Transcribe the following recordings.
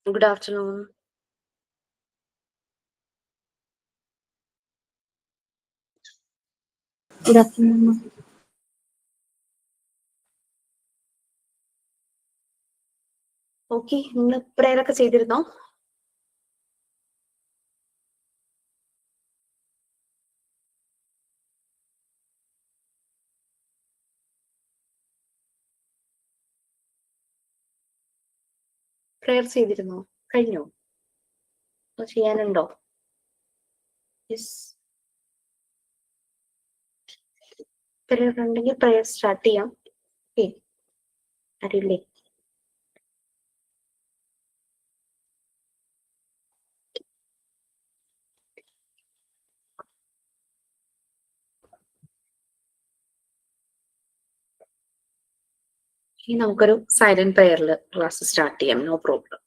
Good afternoon. Good afternoon. Okay, നിങ്ങൾ prayer ഒക്കെ ചെയ്തിരുന്നോ? പ്രേയർ ചെയ്തിരുന്നോ? കഴിഞ്ഞോ? ചെയ്യാനുണ്ടോ? യെസ്. പ്രേയർ ഉണ്ടെങ്കിൽ പ്രേയർ സ്റ്റാർട്ട് ചെയ്യാം. ഓക്കെ, അറിയില്ലേ? ഇനി നമുക്കൊരു സൈലന്റ് പ്രേയറിൽ ക്ലാസ് സ്റ്റാർട്ട് ചെയ്യാം. No problem.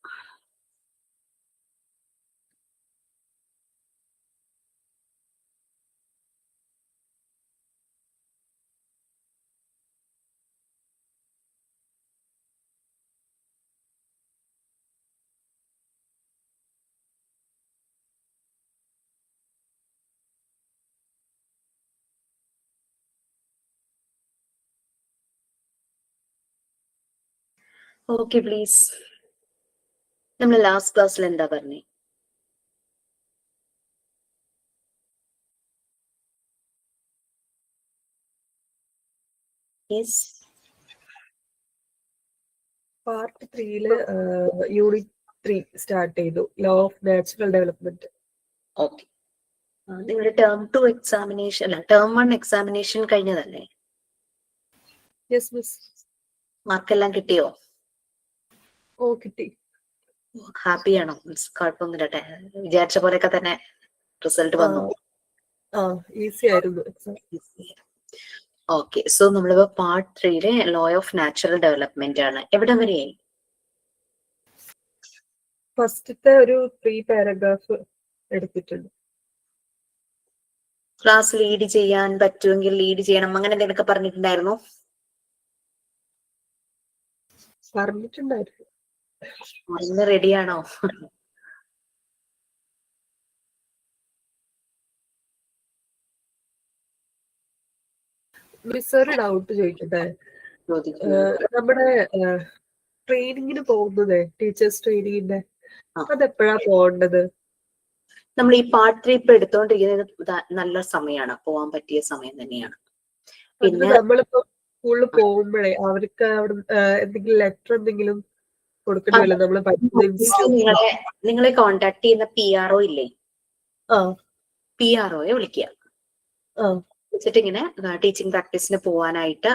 Okay please. നമ്മൾ ലാസ്റ്റ് ക്ലാസ്സിൽ എന്താ പറഞ്ഞേ? യെസ്. പാർട്ട് 3 യൂണിറ്റ് 3 സ്റ്റാർട്ട് ചെയ്തു. Law of natural development. Okay, നിങ്ങളുടെ ടേം 2 എക്സാമിനേഷൻ അല്ല, ടേം 1 എക്സാമിനേഷൻ കഴിഞ്ഞതല്ലേ? Yes miss. മാർക്കെല്ലാം കിട്ടിയോ? ഓ കിട്ടി. ഹാപ്പിയാണോ? മീൻസ് കുഴപ്പമൊന്നുമില്ല, വിചാരിച്ച പോലെയൊക്കെ തന്നെ റിസൾട്ട് വന്നു? ഈസി ആയിരുന്നു എക്സാം. ഓക്കെ, സോ നമ്മളിപ്പോ part 3 law of natural development ആണ്. എവിടെ വരെയായി? ഫസ്റ്റത്തെ ഒരു 3 പാരഗ്രാഫ് എടുത്തിട്ടുണ്ട്. ക്ലാസ് ലീഡ് ചെയ്യാൻ പറ്റുമെങ്കിൽ ലീഡ് ചെയ്യണം, അങ്ങനെ എന്തെങ്കിലുമൊക്കെ പറഞ്ഞിട്ടുണ്ടായിരുന്നു? പറഞ്ഞിട്ടുണ്ടായിരുന്നു. ഇന്ന് റെഡിയാണോ? മിസ് ഒരു ഡൗട്ട് ചോദിക്കട്ടെ? നമ്മുടെ ട്രെയിനിങ്ങിന് പോകുന്നതേ, ടീച്ചേഴ്സ് ട്രെയിനിങ്ങിന്റെ, അതെപ്പോഴാ പോകേണ്ടത്? നമ്മൾ ഈ പാർട്ട് 3 ഇപ്പൊ എടുത്തോണ്ടിരിക്കുന്നത് നല്ല സമയമാണ്, പോവാൻ പറ്റിയ സമയം തന്നെയാണ്. പിന്നെ നമ്മളിപ്പോ സ്കൂളിൽ പോകുമ്പോഴേ അവർക്ക് അവിടെ എന്തെങ്കിലും ലെറ്റർ എന്തെങ്കിലും കൊടുക്കണമല്ലോ നമ്മള് പഠിക്കുന്ന? നിങ്ങളെ കോണ്ടാക്ട് ചെയ്യുന്ന PRO ഇല്ലേ? PROയെ വിളിക്കുക. വെച്ചിട്ട് ഇങ്ങനെ ടീച്ചിങ് പ്രാക്ടീസിന് പോവാനായിട്ട്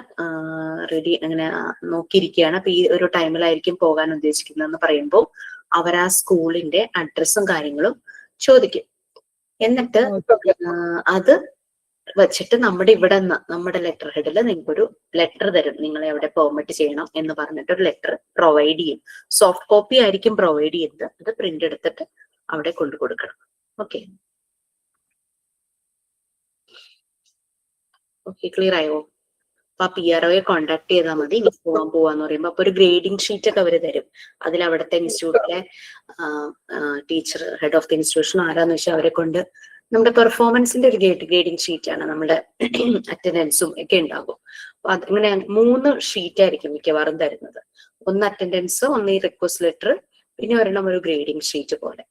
റെഡി അങ്ങനെ നോക്കിയിരിക്കുകയാണ്. അപ്പൊ ഈ ഒരു ടൈമിലായിരിക്കും പോകാൻ ഉദ്ദേശിക്കുന്നതെന്ന് പറയുമ്പോൾ അവർ ആ സ്കൂളിന്റെ അഡ്രസ്സും കാര്യങ്ങളും ചോദിക്കും. എന്നിട്ട് അത് വെച്ചിട്ട് നമ്മുടെ ഇവിടെ നിന്ന് നമ്മുടെ ലെറ്റർ ഹെഡിൽ നിങ്ങൾക്കൊരു ലെറ്റർ തരും, നിങ്ങളെ എവിടെ പെർമിറ്റ് ചെയ്യണം എന്ന് പറഞ്ഞിട്ട് ഒരു ലെറ്റർ പ്രൊവൈഡ് ചെയ്യും. സോഫ്റ്റ് കോപ്പി ആയിരിക്കും പ്രൊവൈഡ് ചെയ്യുന്നത്, അത് പ്രിന്റ് എടുത്തിട്ട് അവിടെ കൊണ്ടു കൊടുക്കണം. ഓക്കെ ഓക്കെ, ക്ലിയർ ആയോ? അപ്പൊ ആ PROയെ കോണ്ടാക്ട് ചെയ്താൽ മതി. പോവാന്ന് പറയുമ്പോൾ അപ്പൊ ഒരു ഗ്രേഡിംഗ് ഷീറ്റ് ഒക്കെ അവർ തരും. അതിൽ അവിടുത്തെ ഇൻസ്റ്റിറ്റ്യൂട്ടിലെ teacher, head of the institution ആരാന്ന് വെച്ചാൽ അവരെ കൊണ്ട് നമ്മുടെ പെർഫോമൻസിന്റെ ഒരു ഗ്രേഡിംഗ് ഷീറ്റ് ആണ്, നമ്മുടെ അറ്റൻഡൻസും ഒക്കെ ഉണ്ടാകും. അപ്പൊ അതിങ്ങനെ 3 ഷീറ്റ് ആയിരിക്കും മിക്കവാറും തരുന്നത്. ഒന്ന് അറ്റൻഡൻസ്, ഒന്ന് ഈ റിക്വസ്റ്റ് ലെറ്റർ, പിന്നെ ഒരെണ്ണം ഒരു ഗ്രേഡിംഗ് ഷീറ്റ് പോലെ.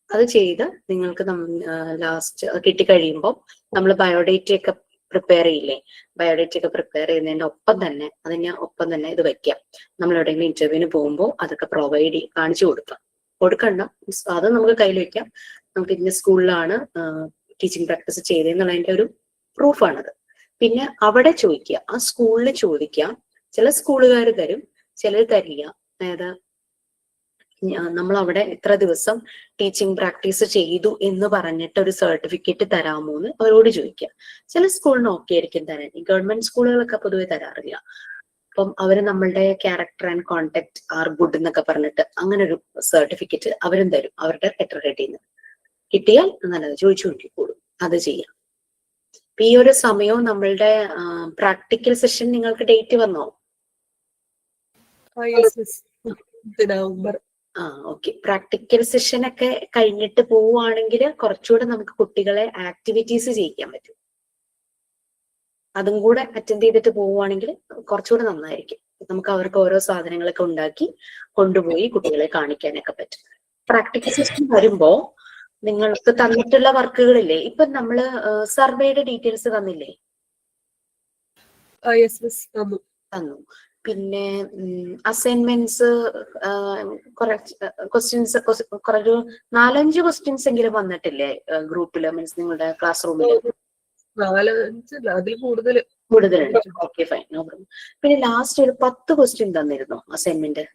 അത് ചെയ്ത് നിങ്ങൾക്ക് ലാസ്റ്റ് കിട്ടിക്കഴിയുമ്പോൾ നമ്മൾ ബയോഡേറ്റ ഒക്കെ പ്രിപ്പയർ ചെയ്യില്ലേ? ബയോഡേറ്റ ഒക്കെ പ്രിപ്പയർ ചെയ്യുന്നതിന്റെ ഒപ്പം തന്നെ ഇത് വെക്കാം. നമ്മൾ എവിടെയെങ്കിലും ഇന്റർവ്യൂവിന് പോകുമ്പോൾ അതൊക്കെ പ്രൊവൈഡ് കാണിച്ചു കൊടുക്കണ്ട, അത് നമുക്ക് കയ്യിൽ വെക്കാം. നമുക്ക് ഇന്ന സ്കൂളിലാണ് ടീച്ചിങ് പ്രാക്ടീസ് ചെയ്തതെന്നുള്ളതിന്റെ ഒരു പ്രൂഫാണത്. പിന്നെ അവിടെ ചോദിക്കുക, ആ സ്കൂളിൽ ചോദിക്കാം. ചില സ്കൂളുകാർ തരും, ചിലർ തരില്ല. അതായത് നമ്മൾ അവിടെ ഇത്ര ദിവസം ടീച്ചിങ് പ്രാക്ടീസ് ചെയ്തു എന്ന് പറഞ്ഞിട്ട് ഒരു സർട്ടിഫിക്കറ്റ് തരാമോ എന്ന് അവരോട് ചോദിക്കാം. ചില സ്കൂളിന് ഓക്കെ ആയിരിക്കും തരാൻ, ഈ ഗവൺമെന്റ് സ്കൂളുകളൊക്കെ പൊതുവെ തരാറില്ല. അപ്പം അവര് നമ്മളുടെ character and contact are good എന്നൊക്കെ പറഞ്ഞിട്ട് അങ്ങനെ ഒരു സർട്ടിഫിക്കറ്റ് അവരും തരും, അവരുടെ ലെറ്റർ ഹെഡിൽ നിന്ന്. കിട്ടിയാൽ നല്ലത്, ചോദിച്ചു നോക്കിക്കോളൂ, അത് ചെയ്യാം. ഈ ഒരു സമയവും നമ്മളുടെ പ്രാക്ടിക്കൽ സെഷൻ നിങ്ങൾക്ക് ഡേറ്റ് വന്നോ? November okay. പ്രാക്ടിക്കൽ സെഷൻ ഒക്കെ കഴിഞ്ഞിട്ട് പോവുകയാണെങ്കിൽ കുറച്ചുകൂടെ നമുക്ക് കുട്ടികളെ ആക്ടിവിറ്റീസ് ചെയ്യിക്കാൻ പറ്റും. അതും കൂടെ അറ്റൻഡ് ചെയ്തിട്ട് പോവുകയാണെങ്കിൽ കുറച്ചുകൂടെ നന്നായിരിക്കും. നമുക്ക് അവർക്ക് ഓരോ സാധനങ്ങളൊക്കെ ഉണ്ടാക്കി കൊണ്ടുപോയി കുട്ടികളെ കാണിക്കാനൊക്കെ പറ്റും. പ്രാക്ടിക്കൽ സെഷൻ വരുമ്പോ നിങ്ങൾക്ക് തന്നിട്ടുള്ള വർക്കുകളില്ലേ, ഇപ്പൊ നമ്മള് സർവേയുടെ ഡീറ്റെയിൽസ് തന്നില്ലേ? തന്നു. പിന്നെ അസൈൻമെന്റ്സ് ക്വസ്റ്റ്യൻസ് കുറച്ച് 4-5 ക്വസ്റ്റ്യൻസ് എങ്കിലും വന്നിട്ടില്ലേ ഗ്രൂപ്പില്, മീൻസ് നിങ്ങളുടെ ക്ലാസ് റൂമില്? കൂടുതലുണ്ട്. Okay, fine, no problem. പിന്നെ ലാസ്റ്റ് ഒരു 10 ക്വസ്റ്റ്യൻ തന്നിരുന്നു അസൈൻമെന്റ്.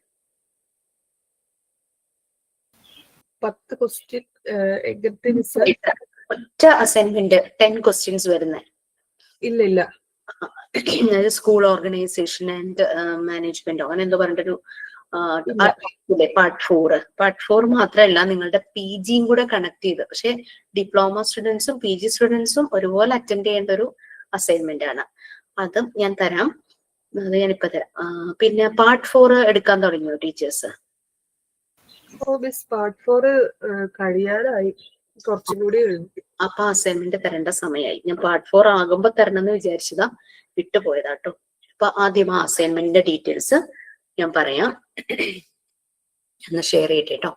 10 ക്വസ്റ്റ്യൻ ഒറ്റ അസൈൻമെന്റ് 10 ക്വസ്റ്റ്യൻസ് വരുന്നേ? ഇല്ല. സ്കൂൾ ഓർഗനൈസേഷൻ ആൻഡ് മാനേജ്മെന്റോ അങ്ങനെ എന്തോ പറഞ്ഞിട്ടൊരു പാർട്ട് 4 മാത്രമല്ല, നിങ്ങളുടെ PGയും കൂടെ കണക്ട് ചെയ്ത്. പക്ഷെ ഡിപ്ലോമ സ്റ്റുഡൻസും PG സ്റ്റുഡൻസും ഒരുപോലെ അറ്റൻഡ് ചെയ്യേണ്ട ഒരു അസൈൻമെന്റ് ആണ്. അതും ഞാൻ തരാം, അത് ഞാനിപ്പോ തരാം. പിന്നെ പാർട്ട് 4 എടുക്കാൻ തുടങ്ങിയോ ടീച്ചേഴ്സ്? പാർട്ട് 4 കഴിയാറായി, കുറച്ചും കൂടി. അപ്പൊ അസൈൻമെന്റ് തരേണ്ട സമയമായി. ഞാൻ പാർട്ട് 4 ആകുമ്പോ തരണം എന്ന് വിചാരിച്ചതാ, വിട്ടുപോയതാട്ടോ. അപ്പൊ ആദ്യം ആ അസൈൻമെന്റിന്റെ ഡീറ്റെയിൽസ് ഞാൻ പറയാം, ഒന്ന് ഷെയർ ചെയ്യട്ടോ.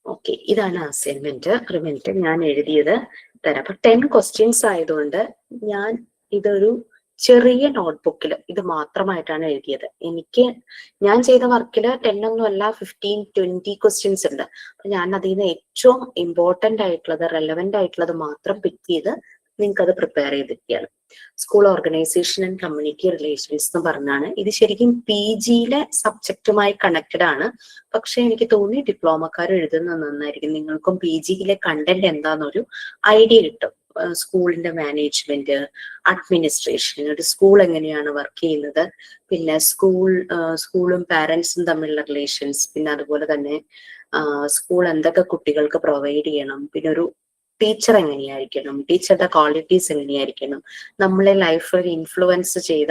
ഓക്കെ, ഇതാണ് അസൈൻമെന്റ്. റിമെന്റ് ഞാൻ എഴുതിയത് തരാം. അപ്പൊ 10 ക്വസ്റ്റ്യൻസ് ആയതുകൊണ്ട് ഞാൻ ഇതൊരു ചെറിയ നോട്ട്ബുക്കിൽ ഇത് മാത്രമായിട്ടാണ് എഴുതിയത്. ഞാൻ ചെയ്ത വർക്കില് 10 ഒന്നുമല്ല, 15-20 ക്വസ്റ്റ്യൻസ് ഉണ്ട്. അപ്പൊ ഞാൻ അതിൽ നിന്ന് ഏറ്റവും ഇമ്പോർട്ടന്റ് ആയിട്ടുള്ളത്, റെലവെന്റ് ആയിട്ടുള്ളത് മാത്രം പിക്ക് ചെയ്ത് നിങ്ങൾക്ക് അത് പ്രിപ്പയർ ചെയ്തിരിക്കുകയാണ്. School organisation and community relations എന്ന് പറഞ്ഞാണ്. ഇത് ശരിക്കും PGയിലെ സബ്ജക്റ്റുമായി കണക്റ്റഡ് ആണ്. പക്ഷെ എനിക്ക് തോന്നി ഡിപ്ലോമക്കാർ എഴുതുന്നത് നന്നായിരിക്കും. നിങ്ങൾക്കും PGയിലെ കണ്ടന്റ് എന്താണെന്നൊരു ഐഡിയ കിട്ടും. സ്കൂളിന്റെ മാനേജ്മെന്റ്, അഡ്മിനിസ്ട്രേഷൻ, ഒരു സ്കൂൾ എങ്ങനെയാണ് വർക്ക് ചെയ്യുന്നത്, പിന്നെ സ്കൂളും പാരന്റ്സും തമ്മിലുള്ള റിലേഷൻസ്, പിന്നെ അതുപോലെ തന്നെ സ്കൂൾ എന്തൊക്കെ കുട്ടികൾക്ക് പ്രൊവൈഡ് ചെയ്യണം, പിന്നെ ഒരു ടീച്ചർ എങ്ങനെയായിരിക്കണം, ടീച്ചറുടെ ക്വാളിറ്റീസ് എങ്ങനെയായിരിക്കണം, നമ്മളെ ലൈഫിൽ ഇൻഫ്ലുവൻസ് ചെയ്ത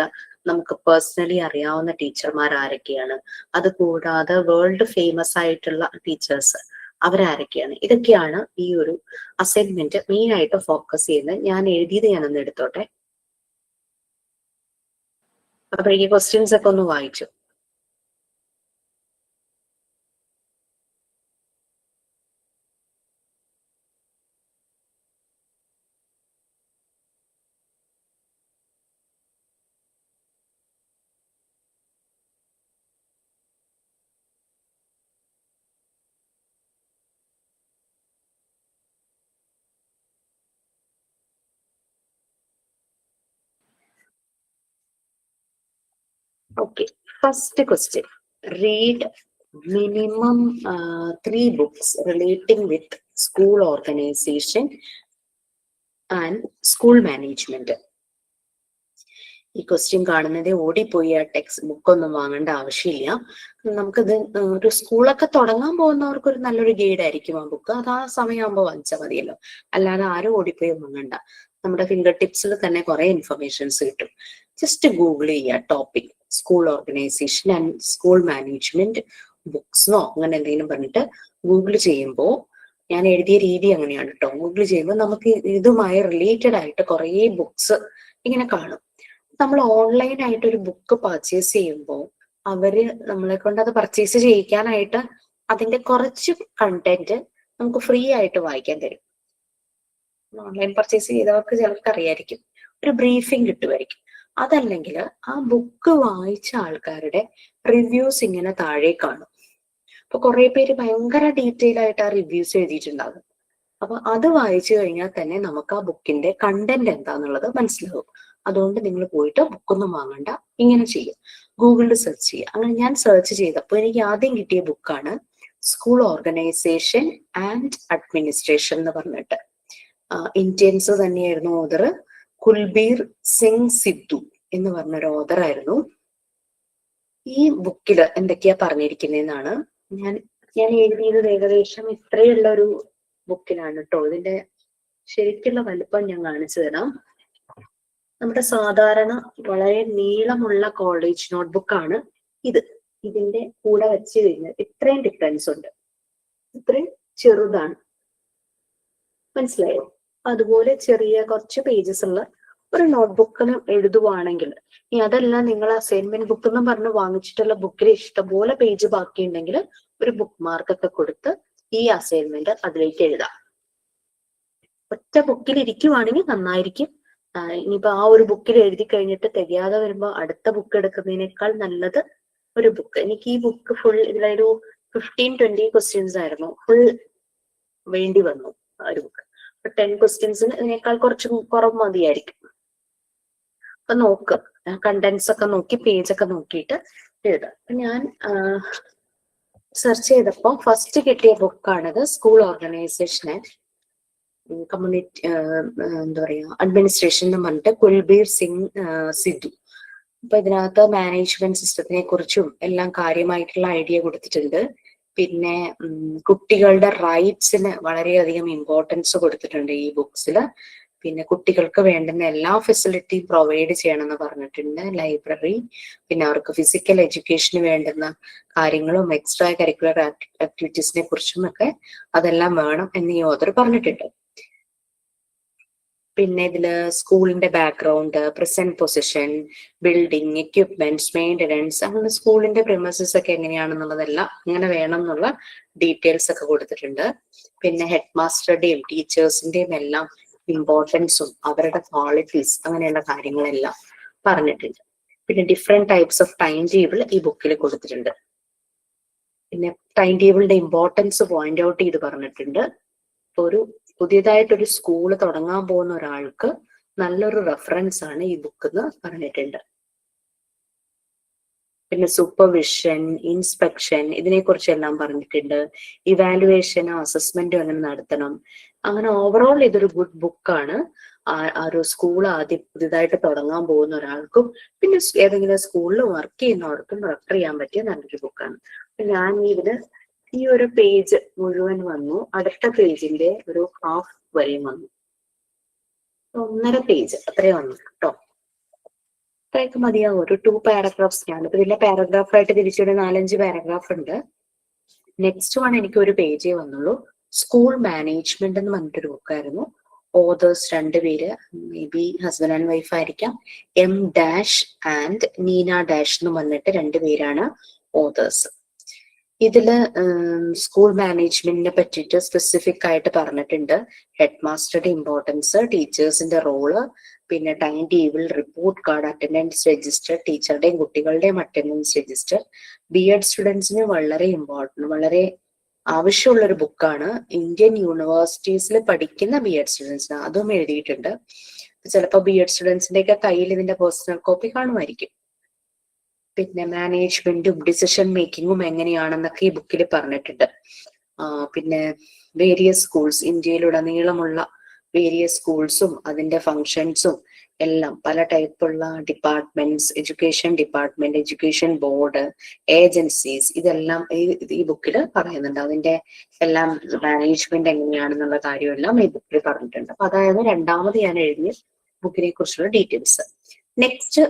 നമുക്ക് പേഴ്സണലി അറിയാവുന്ന ടീച്ചർമാർ ആരൊക്കെയാണ്, അതുകൂടാതെ വേൾഡ് ഫേമസ് ആയിട്ടുള്ള ടീച്ചേഴ്സ് അവരാരൊക്കെയാണ്, ഇതൊക്കെയാണ് ഈ ഒരു അസൈൻമെന്റ് മെയിൻ ആയിട്ട് ഫോക്കസ് ചെയ്യുന്നത്. ഞാൻ എഴുതിയത് ഞാനൊന്ന് എടുത്തോട്ടെ. അപ്പൊ ഈ ക്വസ്റ്റ്യൻസ് ഒക്കെ ഒന്ന് വായിച്ചു. Okay, first question. Read minimum 3 books relating with school organization and school management. ഈ ക്വസ്റ്റ്യൻ കാണുന്നതേ ഓടിപ്പോയി ആ ടെക്സ്റ്റ് ബുക്ക് ഒന്നും വാങ്ങേണ്ട ആവശ്യമില്ല. നമുക്കിത് ഒരു സ്കൂളൊക്കെ തുടങ്ങാൻ പോകുന്നവർക്ക് ഒരു നല്ലൊരു ഗൈഡ് ആയിരിക്കും ആ ബുക്ക്. അത് ആ സമയമാകുമ്പോൾ വാങ്ങിച്ചാൽ മതിയല്ലോ, അല്ലാതെ ആരും ഓടിപ്പോയി വാങ്ങണ്ട. നമ്മുടെ ഫിംഗർ ടിപ്സിൽ തന്നെ കുറെ ഇൻഫർമേഷൻസ് കിട്ടും. ജസ്റ്റ് ഗൂഗിൾ ചെയ്യുക topic school organisation and school management ബുക്സ്ന്നോ അങ്ങനെ എന്തെങ്കിലും പറഞ്ഞിട്ട് ഗൂഗിൾ ചെയ്യുമ്പോൾ, ഞാൻ എഴുതിയ രീതി അങ്ങനെയാണ് കേട്ടോ. ഗൂഗിൾ ചെയ്യുമ്പോൾ നമുക്ക് ഇതുമായി റിലേറ്റഡ് ആയിട്ട് കുറെ ബുക്സ് ഇങ്ങനെ കാണും. നമ്മൾ ഓൺലൈൻ ആയിട്ട് ഒരു ബുക്ക് പർച്ചേസ് ചെയ്യുമ്പോൾ അവര് നമ്മളെ കൊണ്ട് അത് പർച്ചേസ് ചെയ്യിക്കാനായിട്ട് അതിന്റെ കുറച്ച് കണ്ടന്റ് നമുക്ക് ഫ്രീ ആയിട്ട് വായിക്കാൻ തരും. ഓൺലൈൻ പർച്ചേസ് ചെയ്തവർക്ക് ചിലർക്ക് അറിയായിരിക്കും, ഒരു ബ്രീഫിംഗ് കിട്ടുമായിരിക്കും. അതല്ലെങ്കിൽ ആ ബുക്ക് വായിച്ച ആൾക്കാരുടെ റിവ്യൂസ് ഇങ്ങനെ താഴെ കാണും. അപ്പൊ കുറെ പേര് ഭയങ്കര ഡീറ്റെയിൽ ആയിട്ട് ആ റിവ്യൂസ് എഴുതിയിട്ടുണ്ടാകും. അപ്പൊ അത് വായിച്ചു കഴിഞ്ഞാൽ തന്നെ നമുക്ക് ആ ബുക്കിന്റെ കണ്ടന്റ് എന്താന്നുള്ളത് മനസ്സിലാവും. അതുകൊണ്ട് നിങ്ങൾ പോയിട്ട് ബുക്കൊന്നും വാങ്ങണ്ട, ഇങ്ങനെ ചെയ്യും. ഗൂഗിളിൽ സെർച്ച് ചെയ്യുക. അങ്ങനെ ഞാൻ സെർച്ച് ചെയ്തപ്പോൾ എനിക്ക് ആദ്യം കിട്ടിയ ബുക്കാണ് സ്കൂൾ ഓർഗനൈസേഷൻ ആൻഡ് അഡ്മിനിസ്ട്രേഷൻ എന്ന് പറഞ്ഞിട്ട്. ഇന്ത്യൻസ് തന്നെയായിരുന്നു ഓതർ. കുൽബീർ സിംഗ് സിദ്ധു എന്ന് പറഞ്ഞൊരു ഓതർ ആയിരുന്നു. ഈ ബുക്കിൽ എന്തൊക്കെയാ പറഞ്ഞിരിക്കുന്നതെന്നാണ് ഞാൻ എഴുതിയത്. ഏകദേശം ഇത്രയുള്ള ഒരു ബുക്കിലാണ് കേട്ടോ. ഇതിന്റെ ശരിക്കുള്ള വലുപ്പം ഞാൻ കാണിച്ചു തരാം. നമ്മുടെ സാധാരണ വളരെ നീളമുള്ള കോളേജ് നോട്ട്ബുക്കാണ് ഇത്. ഇതിന്റെ കൂടെ വെച്ച് കഴിഞ്ഞാൽ ഇത്രയും ഡിഫറൻസ് ഉണ്ട്. ഇത്രയും ചെറുതാണ്, മനസ്സിലായോ? അതുപോലെ ചെറിയ കുറച്ച് പേജസ് ഉള്ള ഒരു നോട്ട്ബുക്കിന് എഴുതുവാണെങ്കിൽ, ഇനി അതല്ല നിങ്ങൾ അസൈൻമെന്റ് ബുക്ക് എന്ന് പറഞ്ഞ് വാങ്ങിച്ചിട്ടുള്ള ബുക്കിൽ ഇഷ്ടംപോലെ പേജ് ബാക്കിയുണ്ടെങ്കിൽ ഒരു ബുക്ക് മാർക്ക് ഒക്കെ കൊടുത്ത് ഈ അസൈൻമെന്റ് അതിലേക്ക് എഴുതാം. ഒറ്റ ബുക്കിൽ ഇരിക്കുവാണെങ്കിൽ നന്നായിരിക്കും. ഇനിയിപ്പോ ആ ഒരു ബുക്കിൽ എഴുതി കഴിഞ്ഞിട്ട് തികയാതെ വരുമ്പോൾ അടുത്ത ബുക്ക് എടുക്കുന്നതിനേക്കാൾ നല്ലത് ഒരു ബുക്ക്. എനിക്ക് ഈ ബുക്ക് ഫുൾ ഇതിലൊരു 15-20 ക്വസ്റ്റ്യൻസ് ആയിരുന്നു ഫുൾ വേണ്ടി വന്നു ഒരു ബുക്ക്. 10 ക്വസ്റ്റ്യൻസിന് ഇതിനേക്കാൾ കുറച്ച് കുറവ് മതിയായിരിക്കും. അപ്പൊ നോക്ക്, കണ്ടന്റ്സ് ഒക്കെ നോക്കി പേജ് ഒക്കെ നോക്കിയിട്ട് എഴുതാം. അപ്പൊ ഞാൻ സെർച്ച് ചെയ്തപ്പോ ഫസ്റ്റ് കിട്ടിയ ബുക്കാണിത്. സ്കൂൾ ഓർഗനൈസേഷൻ ആൻഡ് കമ്മ്യൂണിറ്റി എന്താ പറയാ അഡ്മിനിസ്ട്രേഷൻ എന്ന് പറഞ്ഞിട്ട് കുൽബീർ സിംഗ് സിദ്ധു. അപ്പൊ ഇതിനകത്ത് മാനേജ്മെന്റ് സിസ്റ്റത്തിനെ കുറിച്ചും എല്ലാം കാര്യമായിട്ടുള്ള ഐഡിയ കൊടുത്തിട്ടുണ്ട്. പിന്നെ കുട്ടികളുടെ റൈറ്റ്സിന് വളരെയധികം ഇമ്പോർട്ടൻസ് കൊടുത്തിട്ടുണ്ട് ഈ ബുക്സിൽ. പിന്നെ കുട്ടികൾക്ക് വേണ്ടുന്ന എല്ലാ ഫെസിലിറ്റിയും പ്രൊവൈഡ് ചെയ്യണമെന്ന് പറഞ്ഞിട്ടുണ്ട്. ലൈബ്രറി, പിന്നെ അവർക്ക് ഫിസിക്കൽ എഡ്യൂക്കേഷന് വേണ്ടുന്ന കാര്യങ്ങളും എക്സ്ട്രാ കരിക്കുലർ ആക്ടിവിറ്റീസിനെ കുറിച്ചും ഒക്കെ അതെല്ലാം വേണം എന്ന് ഈ ഓതർ പറഞ്ഞിട്ടുണ്ട്. പിന്നെ ഇതില് സ്കൂളിന്റെ background, present position, building, equipments, maintenance, അങ്ങനെ സ്കൂളിന്റെ പ്രിമസസ് ഒക്കെ എങ്ങനെയാണെന്നുള്ളതെല്ലാം ഇങ്ങനെ വേണം എന്നുള്ള ഡീറ്റെയിൽസ് ഒക്കെ കൊടുത്തിട്ടുണ്ട്. പിന്നെ ഹെഡ് മാസ്റ്ററുടെയും ടീച്ചേഴ്സിന്റെയും എല്ലാം ഇമ്പോർട്ടൻസും അവരുടെ ക്വാളിറ്റീസ് അങ്ങനെയുള്ള കാര്യങ്ങളെല്ലാം പറഞ്ഞിട്ടുണ്ട്. പിന്നെ different types of time table ഈ ബുക്കിൽ കൊടുത്തിട്ടുണ്ട്. പിന്നെ ടൈം ടേബിളിന്റെ ഇമ്പോർട്ടൻസ് പോയിന്റ് ഔട്ട് ചെയ്ത് പറഞ്ഞിട്ടുണ്ട്. ഒരു പുതിയതായിട്ടൊരു സ്കൂള് തുടങ്ങാൻ പോകുന്ന ഒരാൾക്ക് നല്ലൊരു റെഫറൻസ് ആണ് ഈ ബുക്ക് എന്ന് പറഞ്ഞിട്ടുണ്ട്. പിന്നെ സൂപ്പർവിഷൻ, ഇൻസ്പെക്ഷൻ, ഇതിനെ കുറിച്ചെല്ലാം പറഞ്ഞിട്ടുണ്ട്. ഇവാലുവേഷനും അസസ്മെന്റും എങ്ങനെ നടത്തണം. അങ്ങനെ ഓവറോൾ ഇതൊരു ഗുഡ് ബുക്കാണ്. ഒരു സ്കൂൾ ആദ്യം പുതിയതായിട്ട് തുടങ്ങാൻ പോകുന്ന ഒരാൾക്കും പിന്നെ ഏതെങ്കിലും സ്കൂളിൽ വർക്ക് ചെയ്യുന്നവർക്കും റെഫർ ചെയ്യാൻ പറ്റിയ നല്ലൊരു ബുക്കാണ്. ഞാൻ ഇതിന് ഈ ഒരു പേജ് മുഴുവൻ വന്നു. അടുത്ത പേജിന്റെ ഒരു ഹാഫ് വരെയും വന്നു. 1.5 പേജ് അത്രേ വന്നു കേട്ടോ. അത്രയൊക്കെ മതിയാവും. ഒരു 2 പാരഗ്രാഫ്സ്. ഞാനിപ്പോ ഇതിലെ പാരഗ്രാഫായിട്ട് തിരിച്ചൊരു 4-5 പാരഗ്രാഫ് ഉണ്ട്. നെക്സ്റ്റ് വൺ എനിക്ക് ഒരു പേജേ വന്നുള്ളൂ. സ്കൂൾ മാനേജ്മെന്റ് എന്ന് പറഞ്ഞിട്ടൊരു ബുക്കായിരുന്നു. ഓതേഴ്സ് 2 പേര്, may be husband and wife ആയിരിക്കാം. M dash and Neena dash എന്ന് പറഞ്ഞിട്ട് 2 പേരാണ് ഓതേഴ്സ്. ഇതില് സ്കൂൾ മാനേജ്മെന്റിനെ പറ്റിയിട്ട് സ്പെസിഫിക് ആയിട്ട് പറഞ്ഞിട്ടുണ്ട്. ഹെഡ് മാസ്റ്ററുടെ ഇമ്പോർട്ടൻസ്, ടീച്ചേഴ്സിന്റെ റോള്, പിന്നെ time table, report card, attendance register, ടീച്ചറുടെയും കുട്ടികളുടെയും അറ്റൻഡൻസ് രജിസ്റ്റർ. B.Ed സ്റ്റുഡൻസിന് വളരെ ഇമ്പോർട്ടന്റ്, വളരെ ആവശ്യമുള്ള ഒരു ബുക്കാണ്. ഇന്ത്യൻ യൂണിവേഴ്സിറ്റീസിൽ പഠിക്കുന്ന B.Ed സ്റ്റുഡൻസിന് അതും എഴുതിയിട്ടുണ്ട്. ചിലപ്പോൾ B.Ed സ്റ്റുഡൻസിന്റെ ഒക്കെ കയ്യിൽ ഇതിന്റെ പേഴ്സണൽ കോപ്പി കാണുമായിരിക്കും. പിന്നെ മാനേജ്മെന്റും ഡിസിഷൻ മേക്കിങ്ങും എങ്ങനെയാണെന്നൊക്കെ ഈ ബുക്കിൽ പറഞ്ഞിട്ടുണ്ട്. പിന്നെ വേരിയസ് സ്കൂൾസ്, ഇന്ത്യയിലുടനീളമുള്ള വേരിയസ് സ്കൂൾസും അതിന്റെ ഫങ്ഷൻസും എല്ലാം, പല ടൈപ്പുള്ള departments, education department, education board, agencies, ഇതെല്ലാം ഈ ബുക്കിൽ പറയുന്നുണ്ട്. അതിന്റെ എല്ലാം മാനേജ്മെന്റ് എങ്ങനെയാണെന്നുള്ള കാര്യമെല്ലാം ഈ ബുക്കിൽ പറഞ്ഞിട്ടുണ്ട്. അപ്പൊ അതായത് രണ്ടാമത് ഞാൻ എഴുതിയ ബുക്കിനെ കുറിച്ചുള്ള details. Next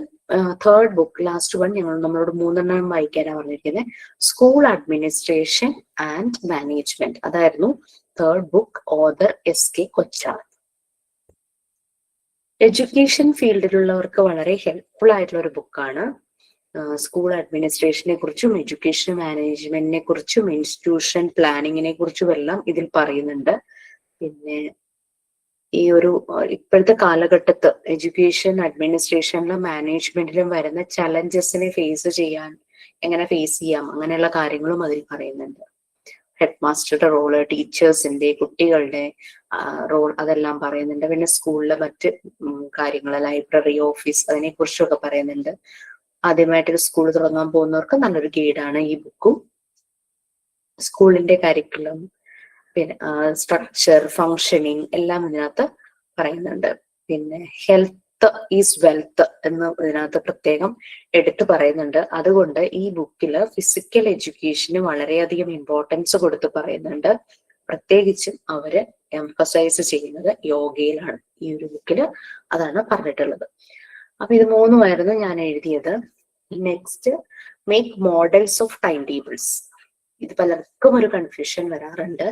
third book, last one, നമ്മളോട് 3 വായിക്കാനാണ് പറഞ്ഞിരിക്കുന്നത്. സ്കൂൾ അഡ്മിനിസ്ട്രേഷൻ ആൻഡ് മാനേജ്മെന്റ്, അതായിരുന്നു third book. Author S.K. Kochar. Education ഫീൽഡിലുള്ളവർക്ക് വളരെ ഹെൽപ്ഫുൾ ആയിട്ടുള്ള ഒരു ബുക്കാണ്. സ്കൂൾ അഡ്മിനിസ്ട്രേഷനെ കുറിച്ചും എഡ്യൂക്കേഷൻ മാനേജ്മെന്റിനെ കുറിച്ചും ഇൻസ്റ്റിറ്റ്യൂഷൻ പ്ലാനിങ്ങിനെ കുറിച്ചും എല്ലാം ഇതിൽ പറയുന്നുണ്ട്. പിന്നെ ഈ ഒരു ഇപ്പോഴത്തെ കാലഘട്ടത്ത് എഡ്യൂക്കേഷൻ അഡ്മിനിസ്ട്രേഷനിലും മാനേജ്മെന്റിലും വരുന്ന ചലഞ്ചസിനെ ഫേസ് ചെയ്യാം അങ്ങനെയുള്ള കാര്യങ്ങളും അതിൽ പറയുന്നുണ്ട്. ഹെഡ് മാസ്റ്ററുടെ റോള്, ടീച്ചേഴ്സിന്റെ, കുട്ടികളുടെ റോൾ, അതെല്ലാം പറയുന്നുണ്ട്. പിന്നെ സ്കൂളിലെ മറ്റ് കാര്യങ്ങൾ, ലൈബ്രറി, ഓഫീസ്, അതിനെ കുറിച്ചൊക്കെ പറയുന്നുണ്ട്. ആദ്യമായിട്ടൊരു സ്കൂൾ തുടങ്ങാൻ പോകുന്നവർക്ക് നല്ലൊരു ഗൈഡാണ് ഈ ബുക്കും. സ്കൂളിന്റെ കരിക്കുലം, പിന്നെ സ്ട്രക്ചർ, ഫങ്ഷനിങ് എല്ലാം ഇതിനകത്ത് പറയുന്നുണ്ട്. പിന്നെ ഹെൽത്ത് ഈസ് വെൽത്ത് എന്ന് ഇതിനകത്ത് പ്രത്യേകം എടുത്തു പറയുന്നുണ്ട്. അതുകൊണ്ട് ഈ ബുക്കില് ഫിസിക്കൽ എഡ്യൂക്കേഷന് വളരെയധികം ഇമ്പോർട്ടൻസ് കൊടുത്ത് പറയുന്നുണ്ട്. പ്രത്യേകിച്ചും അവര് എംഫസൈസ് ചെയ്യുന്നത് യോഗയിലാണ്. ഈ ഒരു ബുക്കില് അതാണ് പറഞ്ഞിട്ടുള്ളത്. അപ്പൊ ഇത് മൂന്നുമായിരുന്നു ഞാൻ എഴുതിയത്. Next, make models of time tables. ഇത് പലർക്കും ഒരു കൺഫ്യൂഷൻ വരാറുണ്ട്.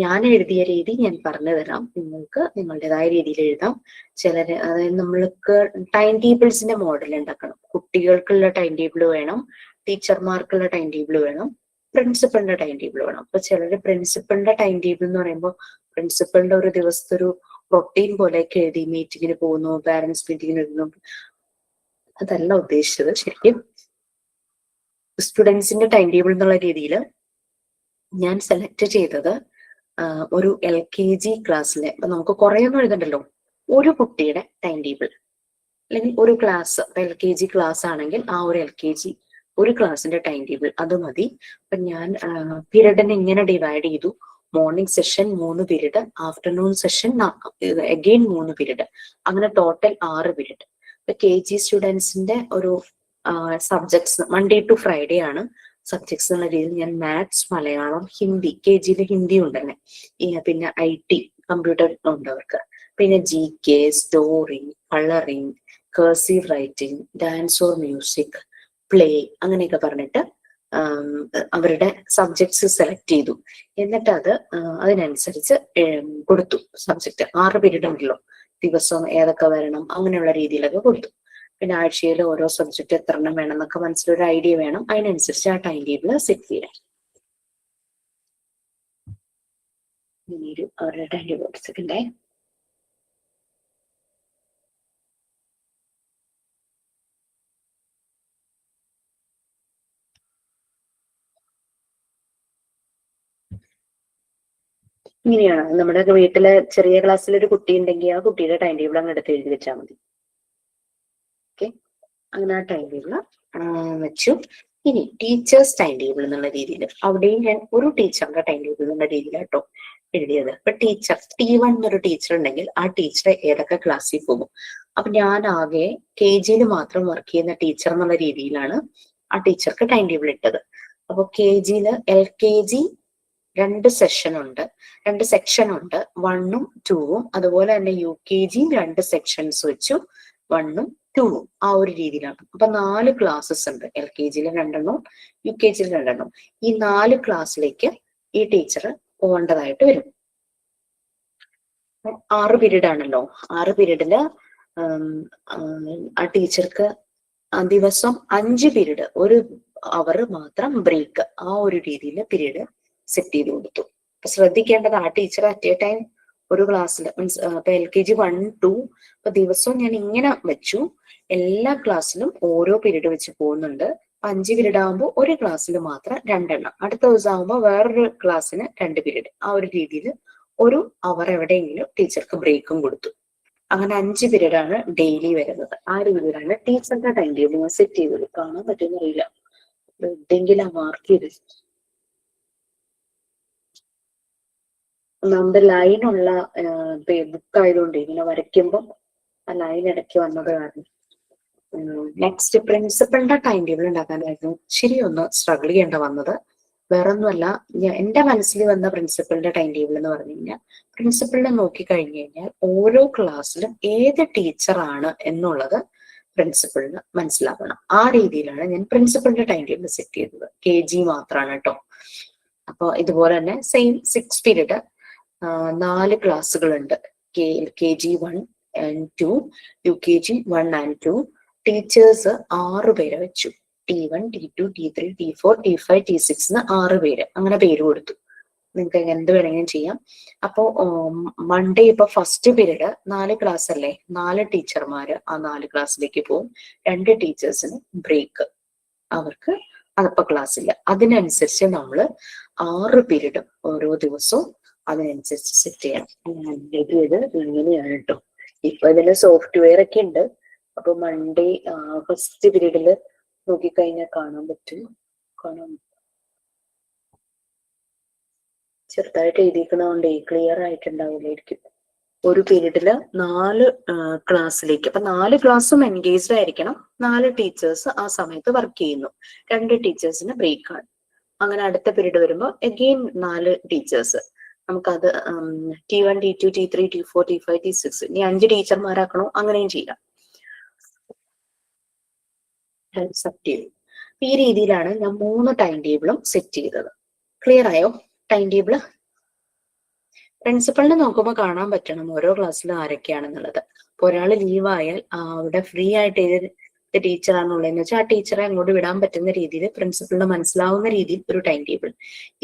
ഞാൻ എഴുതിയ രീതി ഞാൻ പറഞ്ഞു തരാം. നിങ്ങൾക്ക് നിങ്ങളുടേതായ രീതിയിൽ എഴുതാം. ചിലര്, അതായത് നമ്മൾക്ക് ടൈം ടേബിൾസിന്റെ മോഡൽ ഉണ്ടാക്കണം. കുട്ടികൾക്കുള്ള ടൈം ടേബിൾ വേണം, ടീച്ചർമാർക്കുള്ള ടൈം ടേബിൾ വേണം, പ്രിൻസിപ്പളിന്റെ ടൈം ടേബിൾ വേണം. അപ്പൊ ചിലര് പ്രിൻസിപ്പളിന്റെ ടൈം ടേബിൾ എന്ന് പറയുമ്പോൾ പ്രിൻസിപ്പളിന്റെ ഒരു ദിവസത്തെ ഒരു റൊട്ടീൻ പോലെയൊക്കെ എഴുതി മീറ്റിങ്ങിന് പോകുന്നു, പാരന്റ്സ് മീറ്റിങ്ങിന് എഴുതുന്നു. അതല്ല ഉദ്ദേശിച്ചത്. ശരിക്കും സ്റ്റുഡൻസിന്റെ ടൈം ടേബിൾ എന്നുള്ള രീതിയിൽ ഞാൻ സെലക്ട് ചെയ്തത് ഒരു LKG ക്ലാസ്സിലെ, അപ്പൊ നമുക്ക് കുറെ ഒന്നും എഴുതണ്ടല്ലോ, ഒരു കുട്ടിയുടെ ടൈം ടേബിൾ അല്ലെങ്കിൽ ഒരു ക്ലാസ്. LKG ക്ലാസ് ആണെങ്കിൽ ആ ഒരു LKG ഒരു ക്ലാസ്സിന്റെ ടൈം ടേബിൾ അത് മതി. അപ്പൊ ഞാൻ പീരീഡിനെ ഇങ്ങനെ ഡിവൈഡ് ചെയ്തു. Morning session 3 period, afternoon session again 3 period, അങ്ങനെ ടോട്ടൽ 6 പീരീഡ്. ഇപ്പൊ KG സ്റ്റുഡൻസിന്റെ ഒരു സബ്ജക്ട്സ് മൺഡേ ടു ഫ്രൈഡേ ആണ് സബ്ജക്ട്സ് എന്നുള്ള രീതിയിൽ ഞാൻ മാത്സ്, മലയാളം, ഹിന്ദി, KGയിൽ ഹിന്ദി ഉണ്ടല്ലേ, പിന്നെ IT, കമ്പ്യൂട്ടർ ഉണ്ട് അവർക്ക്, പിന്നെ GK, story, colouring, cursive writing, dance or music, play, അങ്ങനെയൊക്കെ പറഞ്ഞിട്ട് അവരുടെ സബ്ജക്ട്സ് സെലക്ട് ചെയ്തു. എന്നിട്ട് അത് അതിനനുസരിച്ച് കൊടുത്തു. സബ്ജക്ട് 6 പീരീഡ് ഉണ്ടല്ലോ, ദിവസവും ഏതൊക്കെ വരണം അങ്ങനെയുള്ള രീതിയിലൊക്കെ കൊടുത്തു. പിന്നെ ആഴ്ചയിൽ ഓരോ സബ്ജക്ട് എത്ര എണ്ണം വേണം എന്നൊക്കെ മനസ്സിലൊരു ഐഡിയ വേണം. അതിനനുസരിച്ച് ആ ടൈം ടേബിൾ സെറ്റ് ചെയ്യാം. ഇനിയൊരു അവരുടെ ടൈം ടേബിൾ സെക്കൻഡേ. ഇങ്ങനെയാണ് നമ്മുടെ വീട്ടിലെ ചെറിയ ക്ലാസ്സിൽ ഒരു കുട്ടി ഉണ്ടെങ്കിൽ ആ കുട്ടിയുടെ ടൈം ടേബിൾ അങ്ങ് എടുത്ത് എഴുതി വെച്ചാൽ മതി. ഓക്കെ, അങ്ങനെ ആ ടൈം ടേബിൾ വെച്ചു. ഇനി ടീച്ചേഴ്സ് ടൈം ടേബിൾ എന്നുള്ള രീതിയിൽ അവിടെയും ഞാൻ ഒരു ടീച്ചറിന്റെ ടൈം ടേബിൾ എന്നുള്ള രീതിയിലാട്ടോ എഴുതിയത്. ഇപ്പൊ ടീച്ചർ T1 എന്നൊരു ടീച്ചർ ഉണ്ടെങ്കിൽ ആ ടീച്ചർ ഏതൊക്കെ ക്ലാസ്സിൽ പോകും. അപ്പൊ ഞാൻ ആകെ KGയിൽ മാത്രം വർക്ക് ചെയ്യുന്ന ടീച്ചർ എന്നുള്ള രീതിയിലാണ് ആ ടീച്ചർക്ക് ടൈം ടേബിൾ ഇട്ടത്. അപ്പൊ KGയില് LKG 2 സെഷൻ ഉണ്ട്, 2 സെക്ഷൻ ഉണ്ട്, 1ഉം 2ഉം. അതുപോലെ തന്നെ UKG 2 സെക്ഷൻസ് വെച്ചു, 1ഉം 2ഉം. ആ ഒരു രീതിയിലാണ്. അപ്പൊ 4 ക്ലാസ്സസ് ഉണ്ട്. LKGയിൽ 2 UKGയിൽ 2. ഈ 4 ക്ലാസ്സിലേക്ക് ഈ ടീച്ചർ പോകേണ്ടതായിട്ട് വരും. 6 പീരീഡ് ആണല്ലോ. 6 പീരീഡില് ആ ടീച്ചർക്ക് ദിവസം 5 പീരീഡ്, 1 അവർ മാത്രം ബ്രേക്ക്, ആ ഒരു രീതിയിൽ പീരീഡ് സെറ്റ് ചെയ്ത് കൊടുത്തു. അപ്പൊ ശ്രദ്ധിക്കേണ്ടത്, ആ ടീച്ചർ അറ്റ് എ ടൈം ഒരു ക്ലാസ്സിൽ മീൻസ് ഇപ്പൊ LKG 1, 2 ഇപ്പൊ ദിവസവും ഞാൻ ഇങ്ങനെ വെച്ചു. എല്ലാ ക്ലാസ്സിലും ഓരോ പീരീഡ് വെച്ച് പോകുന്നുണ്ട്. 5 പീരീഡ് ആകുമ്പോൾ ഒരു ക്ലാസ്സിൽ മാത്രം 2 എണ്ണം, അടുത്ത ദിവസം ആകുമ്പോൾ വേറൊരു ക്ലാസ്സിന് 2 പീരീഡ്. ആ ഒരു രീതിയിൽ ഒരു അവർ എവിടെയെങ്കിലും ടീച്ചർക്ക് ബ്രേക്കും കൊടുത്തു. അങ്ങനെ 5 പീരീഡ് ആണ് ഡെയിലി വരുന്നത്. ആ രീതിയിലാണ് ടീച്ചറിന്റെ ടൈം ടേബിൾ സെറ്റ് ചെയ്തത്. കാണാൻ പറ്റുന്നറിയില്ല, എവിടെയെങ്കിലും മാർക്ക് ചെയ്ത്. നമ്മുടെ ലൈനുള്ള ബുക്ക് ആയതുകൊണ്ട് ഇങ്ങനെ വരയ്ക്കുമ്പോൾ ആ ലൈൻ ഇടയ്ക്ക് വന്നത് കാരണം. നെക്സ്റ്റ്, പ്രിൻസിപ്പളിന്റെ ടൈം ടേബിൾ ഉണ്ടാക്കാനായിരുന്നു ഇച്ചിരി ഒന്ന് സ്ട്രഗിൾ ചെയ്യേണ്ട വന്നത്. വേറൊന്നുമല്ല, എന്റെ മനസ്സിൽ വന്ന പ്രിൻസിപ്പളിന്റെ ടൈം ടേബിൾ എന്ന് പറഞ്ഞു കഴിഞ്ഞാൽ, പ്രിൻസിപ്പളിനെ നോക്കി കഴിഞ്ഞു കഴിഞ്ഞാൽ ഓരോ ക്ലാസ്സിലും ഏത് ടീച്ചറാണ് എന്നുള്ളത് പ്രിൻസിപ്പളിന് മനസ്സിലാക്കണം. ആ രീതിയിലാണ് ഞാൻ പ്രിൻസിപ്പളിന്റെ ടൈം ടേബിൾ സെറ്റ് ചെയ്തത്. KG മാത്രമാണ് കേട്ടോ. അപ്പൊ ഇതുപോലെ തന്നെ same 6 period 4 ക്ലാസ്സുകളുണ്ട്. KG 1 and 2, UKG 1 and 2. Teachers 6 പേരെ വെച്ചു. T1, T2, T3, T4, T5, T6 എന്ന് 6 പേര്, അങ്ങനെ പേര് കൊടുത്തു. നിങ്ങൾക്ക് എന്ത് വേണമെങ്കിലും ചെയ്യാം. അപ്പോ മൺഡേ ഇപ്പൊ ഫസ്റ്റ് പീരീഡ് 4 ക്ലാസ് അല്ലേ, 4 ടീച്ചർമാര് ആ 4 ക്ലാസ്സിലേക്ക് പോകും. 2 ടീച്ചേഴ്സിന് ബ്രേക്ക്, അവർക്ക് അതപ്പോ ക്ലാസ് ഇല്ല. അതിനനുസരിച്ച് നമ്മൾ 6 പീരീഡ് ഓരോ ദിവസവും അതിനനുസരിച്ച് സെറ്റ് ചെയ്യണം. എഴുതിയത് ഇങ്ങനെയാണ് കേട്ടോ. ഇപ്പൊ ഇതിന് സോഫ്റ്റ്വെയർ ഒക്കെ ഉണ്ട്. അപ്പൊ മൺഡേ ഫസ്റ്റ് പീരീഡില് നോക്കിക്കഴിഞ്ഞാൽ കാണാൻ പറ്റും. ചെറുതായിട്ട് എഴുതിക്കണോണ്ടേ ക്ലിയർ ആയിട്ടുണ്ടാവില്ലായിരിക്കും. ഒരു പീരീഡില് 4 ക്ലാസ്സിലേക്ക്, അപ്പൊ 4 ക്ലാസ്സും എൻഗേജ്ഡ് ആയിരിക്കണം. 4 ടീച്ചേഴ്സ് ആ സമയത്ത് വർക്ക് ചെയ്യുന്നു, 2 ടീച്ചേഴ്സിന് ബ്രേക്കാണ്. അങ്ങനെ അടുത്ത പീരീഡ് വരുമ്പോൾ അഗെയിൻ 4 ടീച്ചേഴ്സ്. നമുക്കത് T1, T2, T3, T4, T5, T6 ഇനി 5 ടീച്ചർമാരാക്കണോ അങ്ങനെയും ചെയ്യാം. ഈ രീതിയിലാണ് ഞാൻ 3 ടൈം ടേബിളും സെറ്റ് ചെയ്തത്. ക്ലിയർ ആയോ ടൈം ടേബിള്? പ്രിൻസിപ്പളിനെ നോക്കുമ്പോൾ കാണാൻ പറ്റണം ഓരോ ക്ലാസ്സിലും ആരൊക്കെയാണെന്നുള്ളത്. അപ്പൊ ഒരാൾ ലീവായാൽ അവിടെ ഫ്രീ ആയിട്ട് ഏത് ടീച്ചറാണെന്നുള്ളതെന്ന് വെച്ചാൽ ആ ടീച്ചറെ അങ്ങോട്ട് വിടാൻ പറ്റുന്ന രീതിയിൽ പ്രിൻസിപ്പളിന് മനസ്സിലാവുന്ന രീതിയിൽ ഒരു ടൈം ടേബിൾ.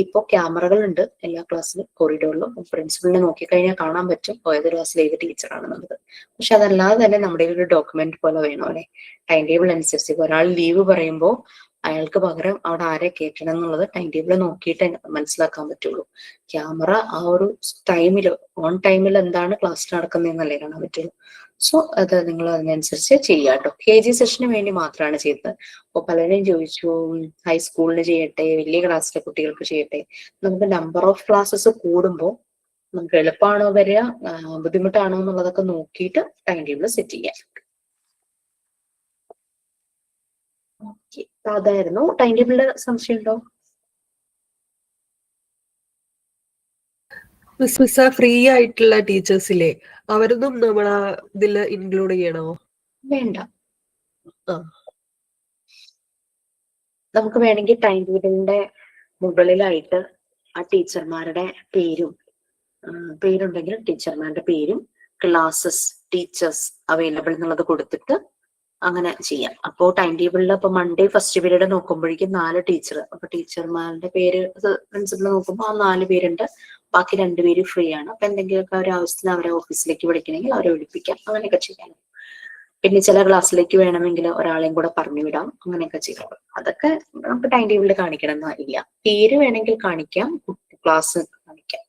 ഇപ്പോൾ ക്യാമറകളുണ്ട് എല്ലാ ക്ലാസ്സിലും, കോറിഡോറിലും. പ്രിൻസിപ്പളിനെ നോക്കിക്കഴിഞ്ഞാൽ കാണാൻ പറ്റും ഏത് ക്ലാസ്സിൽ ഏത് ടീച്ചറാണെന്നുള്ളത്. പക്ഷെ അതല്ലാതെ തന്നെ നമ്മുടെ ഒരു ഡോക്യുമെന്റ് പോലെ വേണം അല്ലെ, ടൈം ടേബിൾ അനുസരിച്ച്. ഒരാൾ ലീവ് പറയുമ്പോൾ അയാൾക്ക് പകരം അവിടെ ആരെ കയറ്റണം എന്നുള്ളത് ടൈം ടേബിൾ നോക്കിയിട്ട് മനസ്സിലാക്കാൻ പറ്റുള്ളൂ. ക്യാമറ ആ ഒരു ടൈമിൽ ഓൺ ടൈമിൽ എന്താണ് ക്ലാസ് നടക്കുന്നതെന്നല്ലേ കാണാൻ പറ്റുള്ളൂ. സോ അത് നിങ്ങൾ അതിനനുസരിച്ച് ചെയ്യാട്ടോ. KG സെഷന് വേണ്ടി മാത്രമാണ് ചെയ്തത്. അപ്പൊ പലരും ചോദിച്ചു ഹൈസ്കൂളിന് ചെയ്യട്ടെ, വലിയ ക്ലാസ്സിലെ കുട്ടികൾക്ക് ചെയ്യട്ടെ. നമുക്ക് നമ്പർ ഓഫ് ക്ലാസ്സസ് കൂടുമ്പോൾ നമുക്ക് എളുപ്പമാണോ വരിക ബുദ്ധിമുട്ടാണോ എന്നുള്ളതൊക്കെ നോക്കിയിട്ട് ടൈം ടേബിൾ സെറ്റ് ചെയ്യാം. അതായിരുന്നു ടൈം ടേബിളിന്റെ സംശയം ഉണ്ടോ? ഫ്രീ ആയിട്ടുള്ള ടീച്ചേഴ്സില്ലേ, അവരൊന്നും നമ്മൾ ഇതില് ഇൻക്ലൂഡ് ചെയ്യണോ? വേണ്ട. നമുക്ക് വേണമെങ്കിൽ ടൈം ടേബിളിന്റെ മുകളിലായിട്ട് ആ ടീച്ചർമാരുടെ പേരുണ്ടെങ്കിൽ ടീച്ചർമാരുടെ പേരും ക്ലാസ്സസ് ടീച്ചേഴ്സ് അവൈലബിൾ എന്നുള്ളത് കൊടുത്തിട്ട് അങ്ങനെ ചെയ്യാം. അപ്പോ ടൈം ടേബിളിൽ ഇപ്പൊ മൺഡേ ഫസ്റ്റ് പീരീഡ് നോക്കുമ്പോഴേക്കും 4 ടീച്ചർ, അപ്പൊ ടീച്ചർമാരുടെ പേര് പ്രിൻസിപ്പൾ നോക്കുമ്പോൾ ആ 4 പേരുണ്ട്, ബാക്കി 2 പേര് ഫ്രീ ആണ്. അപ്പൊ എന്തെങ്കിലുമൊക്കെ ഒരു ആവശ്യത്തിന് അവരെ ഓഫീസിലേക്ക് വിളിക്കണമെങ്കിൽ അവരെ വിളിപ്പിക്കാം, അങ്ങനെയൊക്കെ ചെയ്യാം. പിന്നെ ചില ക്ലാസ്സിലേക്ക് വേണമെങ്കിൽ ഒരാളെയും കൂടെ പറഞ്ഞു വിടാം, അങ്ങനെയൊക്കെ ചെയ്യാം. അതൊക്കെ നമുക്ക് ടൈം ടേബിളിൽ കാണിക്കണം എന്നില്ല. പേര് വേണമെങ്കിൽ കാണിക്കാം, ക്ലാസ് കാണിക്കാം.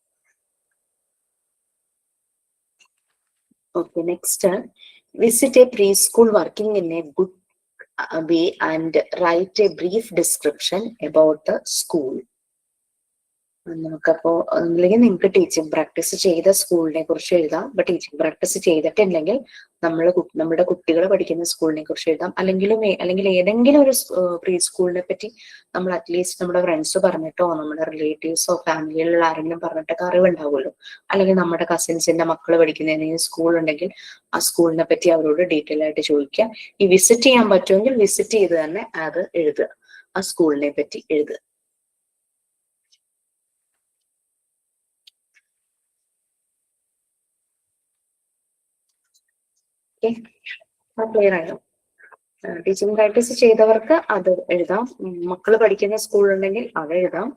Okay, next visit a preschool working in a good way and write a brief description about the school. നമുക്കപ്പോ അല്ലെങ്കിൽ നിങ്ങൾക്ക് ടീച്ചിങ് പ്രാക്ടീസ് ചെയ്ത സ്കൂളിനെ കുറിച്ച് എഴുതാം. അപ്പൊ ടീച്ചിങ് പ്രാക്ടീസ് ചെയ്തിട്ടുണ്ടെങ്കിൽ നമ്മുടെ കുട്ടികൾ പഠിക്കുന്ന സ്കൂളിനെ കുറിച്ച് എഴുതാം. അല്ലെങ്കിൽ ഏതെങ്കിലും ഒരു പ്രീ സ്കൂളിനെ പറ്റി നമ്മൾ അറ്റ്ലീസ്റ്റ് നമ്മുടെ ഫ്രണ്ട്സ് പറഞ്ഞിട്ടോ നമ്മുടെ റിലേറ്റീവ്സോ ഫാമിലിയിലുള്ള ആരെങ്കിലും പറഞ്ഞിട്ടൊക്കെ അറിവുണ്ടാവുമല്ലോ. അല്ലെങ്കിൽ നമ്മുടെ കസിൻസിന്റെ മക്കൾ പഠിക്കുന്ന ഏതെങ്കിലും സ്കൂൾ ഉണ്ടെങ്കിൽ ആ സ്കൂളിനെ പറ്റി അവരോട് ഡീറ്റെയിൽ ആയിട്ട് ചോദിക്കുക. ഈ വിസിറ്റ് ചെയ്യാൻ പറ്റുമെങ്കിൽ വിസിറ്റ് ചെയ്ത് തന്നെ അത് എഴുതുക, ആ സ്കൂളിനെ പറ്റി എഴുതുക. ക്ലിയർ ആയോ? ടീച്ചിങ് പ്രാക്ടീസ് ചെയ്തവർക്ക് അത് എഴുതാം, മക്കൾ പഠിക്കുന്ന സ്കൂളുണ്ടെങ്കിൽ അത് എഴുതാം.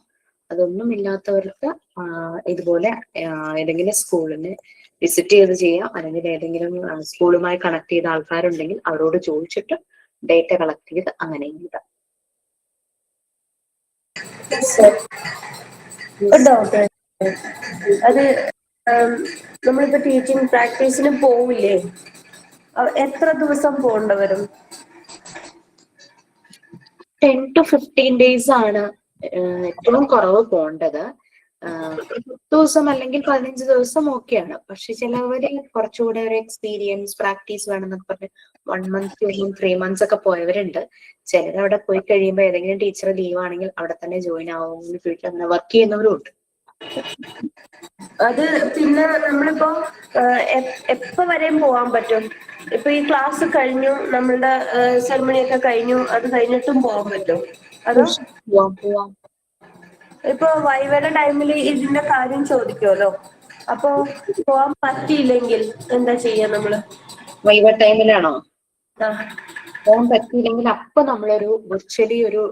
അതൊന്നും ഇല്ലാത്തവർക്ക് ഇതുപോലെ ഏതെങ്കിലും സ്കൂളിന് വിസിറ്റ് ചെയ്ത് ചെയ്യാം. അല്ലെങ്കിൽ ഏതെങ്കിലും സ്കൂളുമായി കണക്ട് ചെയ്ത ആൾക്കാരുണ്ടെങ്കിൽ അവരോട് ചോദിച്ചിട്ട് ഡേറ്റ കളക്ട് ചെയ്ത് അങ്ങനെ എഴുതാം. അത് നമ്മളിപ്പോ ടീച്ചിങ് പ്രാക്ടീസിന് പോവില്ലേ, എത്ര ദിവസം പോകേണ്ടി വരും? 10 to 15 days ആണ് ഏറ്റവും കുറവ് പോണ്ടത്. 10 ദിവസം അല്ലെങ്കിൽ 15 ദിവസം ഓക്കെയാണ്. പക്ഷെ ചിലവര് കുറച്ചുകൂടെ ഒരു എക്സ്പീരിയൻസ് പ്രാക്ടീസ് വേണമെന്നൊക്കെ പറഞ്ഞ് 1 month 2 months 3 months ഒക്കെ പോയവരുണ്ട്. ചിലർ അവിടെ പോയി കഴിയുമ്പോൾ ഏതെങ്കിലും ടീച്ചർ ലീവ് ആണെങ്കിൽ അവിടെ തന്നെ ജോയിൻ ആവുമെന്ന് ചോദിച്ചാൽ അങ്ങനെ വർക്ക് ചെയ്യുന്നവരും ഉണ്ട്. അത് പിന്നെ നമ്മളിപ്പോ എപ്പോ വരെയും പോവാൻ പറ്റും? ഇപ്പൊ ഈ ക്ലാസ് കഴിഞ്ഞു, നമ്മളുടെ സെറമണി ഒക്കെ കഴിഞ്ഞു, അത് കഴിഞ്ഞിട്ടും പോകാൻ പറ്റും? അതോ പോവാം. ഇപ്പൊ വൈവയുടെ ടൈമിൽ ഇതിന്റെ കാര്യം ചോദിക്കുമല്ലോ, അപ്പൊ പോവാൻ പറ്റിയില്ലെങ്കിൽ എന്താ ചെയ്യാ നമ്മള്? വൈവ ടൈമിലാണോ? പോകാൻ പറ്റിയില്ലെങ്കിൽ അപ്പൊ നമ്മളൊരു വിർച്വലി ഒരു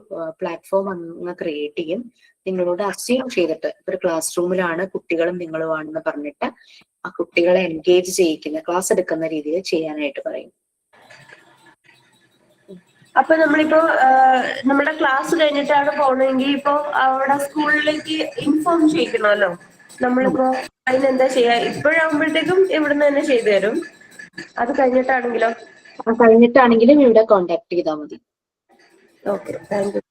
പ്ലാറ്റ്ഫോം അങ്ങ് ക്രിയേറ്റ് ചെയ്യും. നിങ്ങളോട് അസ്യൂം ചെയ്തിട്ട് ഒരു ക്ലാസ് റൂമിലാണ് കുട്ടികളും നിങ്ങളുമാണെന്ന് പറഞ്ഞിട്ട് ആ കുട്ടികളെ എൻഗേജ് ചെയ്യിക്കുന്ന ക്ലാസ് എടുക്കുന്ന രീതിയിൽ ചെയ്യാനായിട്ട് പറയും. അപ്പൊ നമ്മളിപ്പോ നമ്മുടെ ക്ലാസ് കഴിഞ്ഞിട്ടാണ് പോണെങ്കിൽ ഇപ്പൊ അവിടെ സ്കൂളിലേക്ക് ഇൻഫോം ചെയ്യിക്കണമല്ലോ. നമ്മളിപ്പോ അതിനെന്താ ചെയ്യാ? ഇപ്പോഴാകുമ്പോഴത്തേക്കും ഇവിടുന്ന് തന്നെ ചെയ്തു തരും. അത് കഴിഞ്ഞിട്ടാണെങ്കിലോ? കഴിഞ്ഞിട്ടാണെങ്കിലും ഇവിടെ കോണ്ടാക്ട് ചെയ്താൽ മതി. Okay, thank you.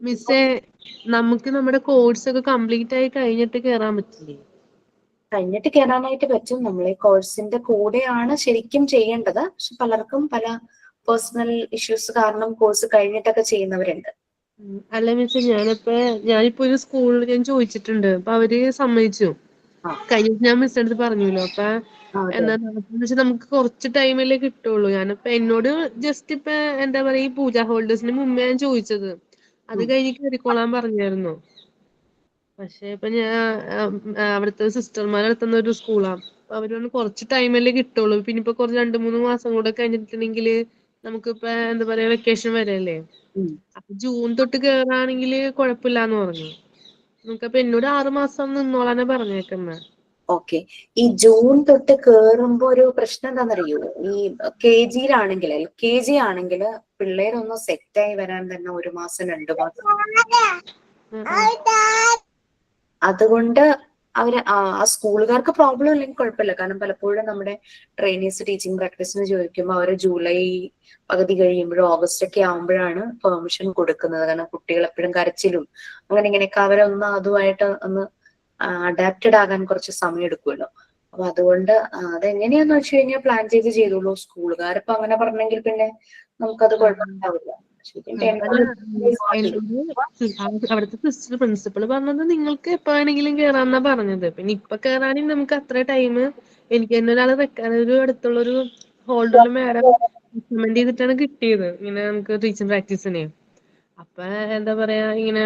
മിസ്സേ, നമുക്ക് നമ്മുടെ കോഴ്സ് ഒക്കെ കംപ്ലീറ്റ് ആയി കഴിഞ്ഞിട്ട് കേറാൻ പറ്റില്ലേ? കഴിഞ്ഞിട്ട് കയറാനായിട്ട് പറ്റും. നമ്മൾ ഈ കോഴ്സിന്റെ കൂടെയാണ് ശരിക്കും ചെയ്യേണ്ടത്. പക്ഷെ പലർക്കും പല പേഴ്സണൽ ഇഷ്യൂസ് കാരണം കോഴ്സ് കഴിഞ്ഞിട്ടൊക്കെ ചെയ്യുന്നവരുണ്ട്. അല്ല മിസ്സേ, ഞാനിപ്പോ ഒരു സ്കൂളിൽ ഞാൻ ചോദിച്ചിട്ടുണ്ട്. അപ്പൊ അവര് സമ്മതിച്ചു. ആ. കഴിഞ്ഞ ഞാൻ മിസ്സിന്റെ അടുത്ത് പറഞ്ഞല്ലോ. അപ്പൊ അതെ. എന്താ വെച്ചാൽ നമുക്ക് കുറച്ച് ടൈമല്ലേ കിട്ടുള്ളൂ. ഞാനിപ്പോ എന്നോട് ജസ്റ്റ് ഇപ്പൊ എന്താ പറയാ, ഈ പൂജ ഹോൾഡേഴ്സിന് മുമ്പേ ഞാൻ ചോദിച്ചത്. അത് കഴിഞ്ഞ് കയറിക്കോളാൻ പറഞ്ഞായിരുന്നു. പക്ഷെ ഇപ്പൊ ഞാൻ അവിടുത്തെ സിസ്റ്റർമാരെ നടത്തുന്ന ഒരു സ്കൂളാണ്. അപ്പൊ അവര് പറഞ്ഞു കുറച്ച് ടൈമല്ലേ കിട്ടുള്ളൂ. പിന്നെ ഇപ്പൊ കുറച്ച് 2-3 മാസം കൂടെ കഴിഞ്ഞിട്ടുണ്ടെങ്കിൽ നമുക്കിപ്പോ എന്താ പറയാ, വെക്കേഷൻ വരെയല്ലേ. അപ്പൊ ജൂൺ തൊട്ട് കേറാണെങ്കിൽ കുഴപ്പമില്ലാന്ന് പറഞ്ഞു. നമുക്കപ്പൊ എന്നോട് 6 മാസം നിന്നോളാനാ പറഞ്ഞേക്കുന്നത്. ഓക്കെ. ഈ ജൂൺ തൊട്ട് കേറുമ്പോ ഒരു പ്രശ്നം എന്താണെന്നറിയോ? ഈ KG-യിലാണെങ്കിൽ LKG ആണെങ്കിൽ പിള്ളേരൊന്ന് സെറ്റായി വരാൻ തന്നെ 1 മാസം 2 മാസം. അതുകൊണ്ട് അവര് ആ സ്കൂളുകാർക്ക് പ്രോബ്ലം ഇല്ലെങ്കിൽ കുഴപ്പമില്ല. കാരണം പലപ്പോഴും നമ്മുടെ ട്രെയിനീസ് ടീച്ചിങ് പ്രാക്ടീസിന് ചോദിക്കുമ്പോൾ അവര് ജൂലൈ പകുതി കഴിയുമ്പോഴും ഓഗസ്റ്റ് ഒക്കെ ആകുമ്പോഴാണ് പെർമിഷൻ കൊടുക്കുന്നത്. കാരണം കുട്ടികൾ എപ്പോഴും കരച്ചിലും അങ്ങനെ ഇങ്ങനെയൊക്കെ അവരൊന്ന് അതുമായിട്ട് ഒന്ന് അഡാപ്റ്റഡ് ആകാൻ കുറച്ച് സമയം എടുക്കുമല്ലോ. അപ്പൊ അതുകൊണ്ട് അതെങ്ങനെയാന്ന് വെച്ച് കഴിഞ്ഞാൽ പ്ലാൻ ചെയ്തോളൂ. സ്കൂളുകാരിപ്പോ അങ്ങനെ പറഞ്ഞെങ്കിൽ പിന്നെ നമുക്കത് കുഴപ്പമുണ്ടാവില്ല. അവിടുത്തെ സിസ്റ്റർ പ്രിൻസിപ്പൾ പറഞ്ഞത് നിങ്ങൾക്ക് എപ്പോ വേണമെങ്കിലും കേറാന്നാ പറഞ്ഞത്. പിന്നെ ഇപ്പൊ കേറാണെങ്കിൽ നമുക്ക് അത്ര ടൈം എനിക്ക് തന്നെ ഒരാൾ വെക്കാൻ ഒരു അടുത്തുള്ളൊരു ഹോൾഡറിൽ മാഡം റെക്കമെൻഡ് ചെയ്തിട്ടാണ് കിട്ടിയത്. ഇങ്ങനെ നമുക്ക് ടീച്ചിങ് പ്രാക്ടീസിന്. അപ്പൊ എന്താ പറയാ, ഇങ്ങനെ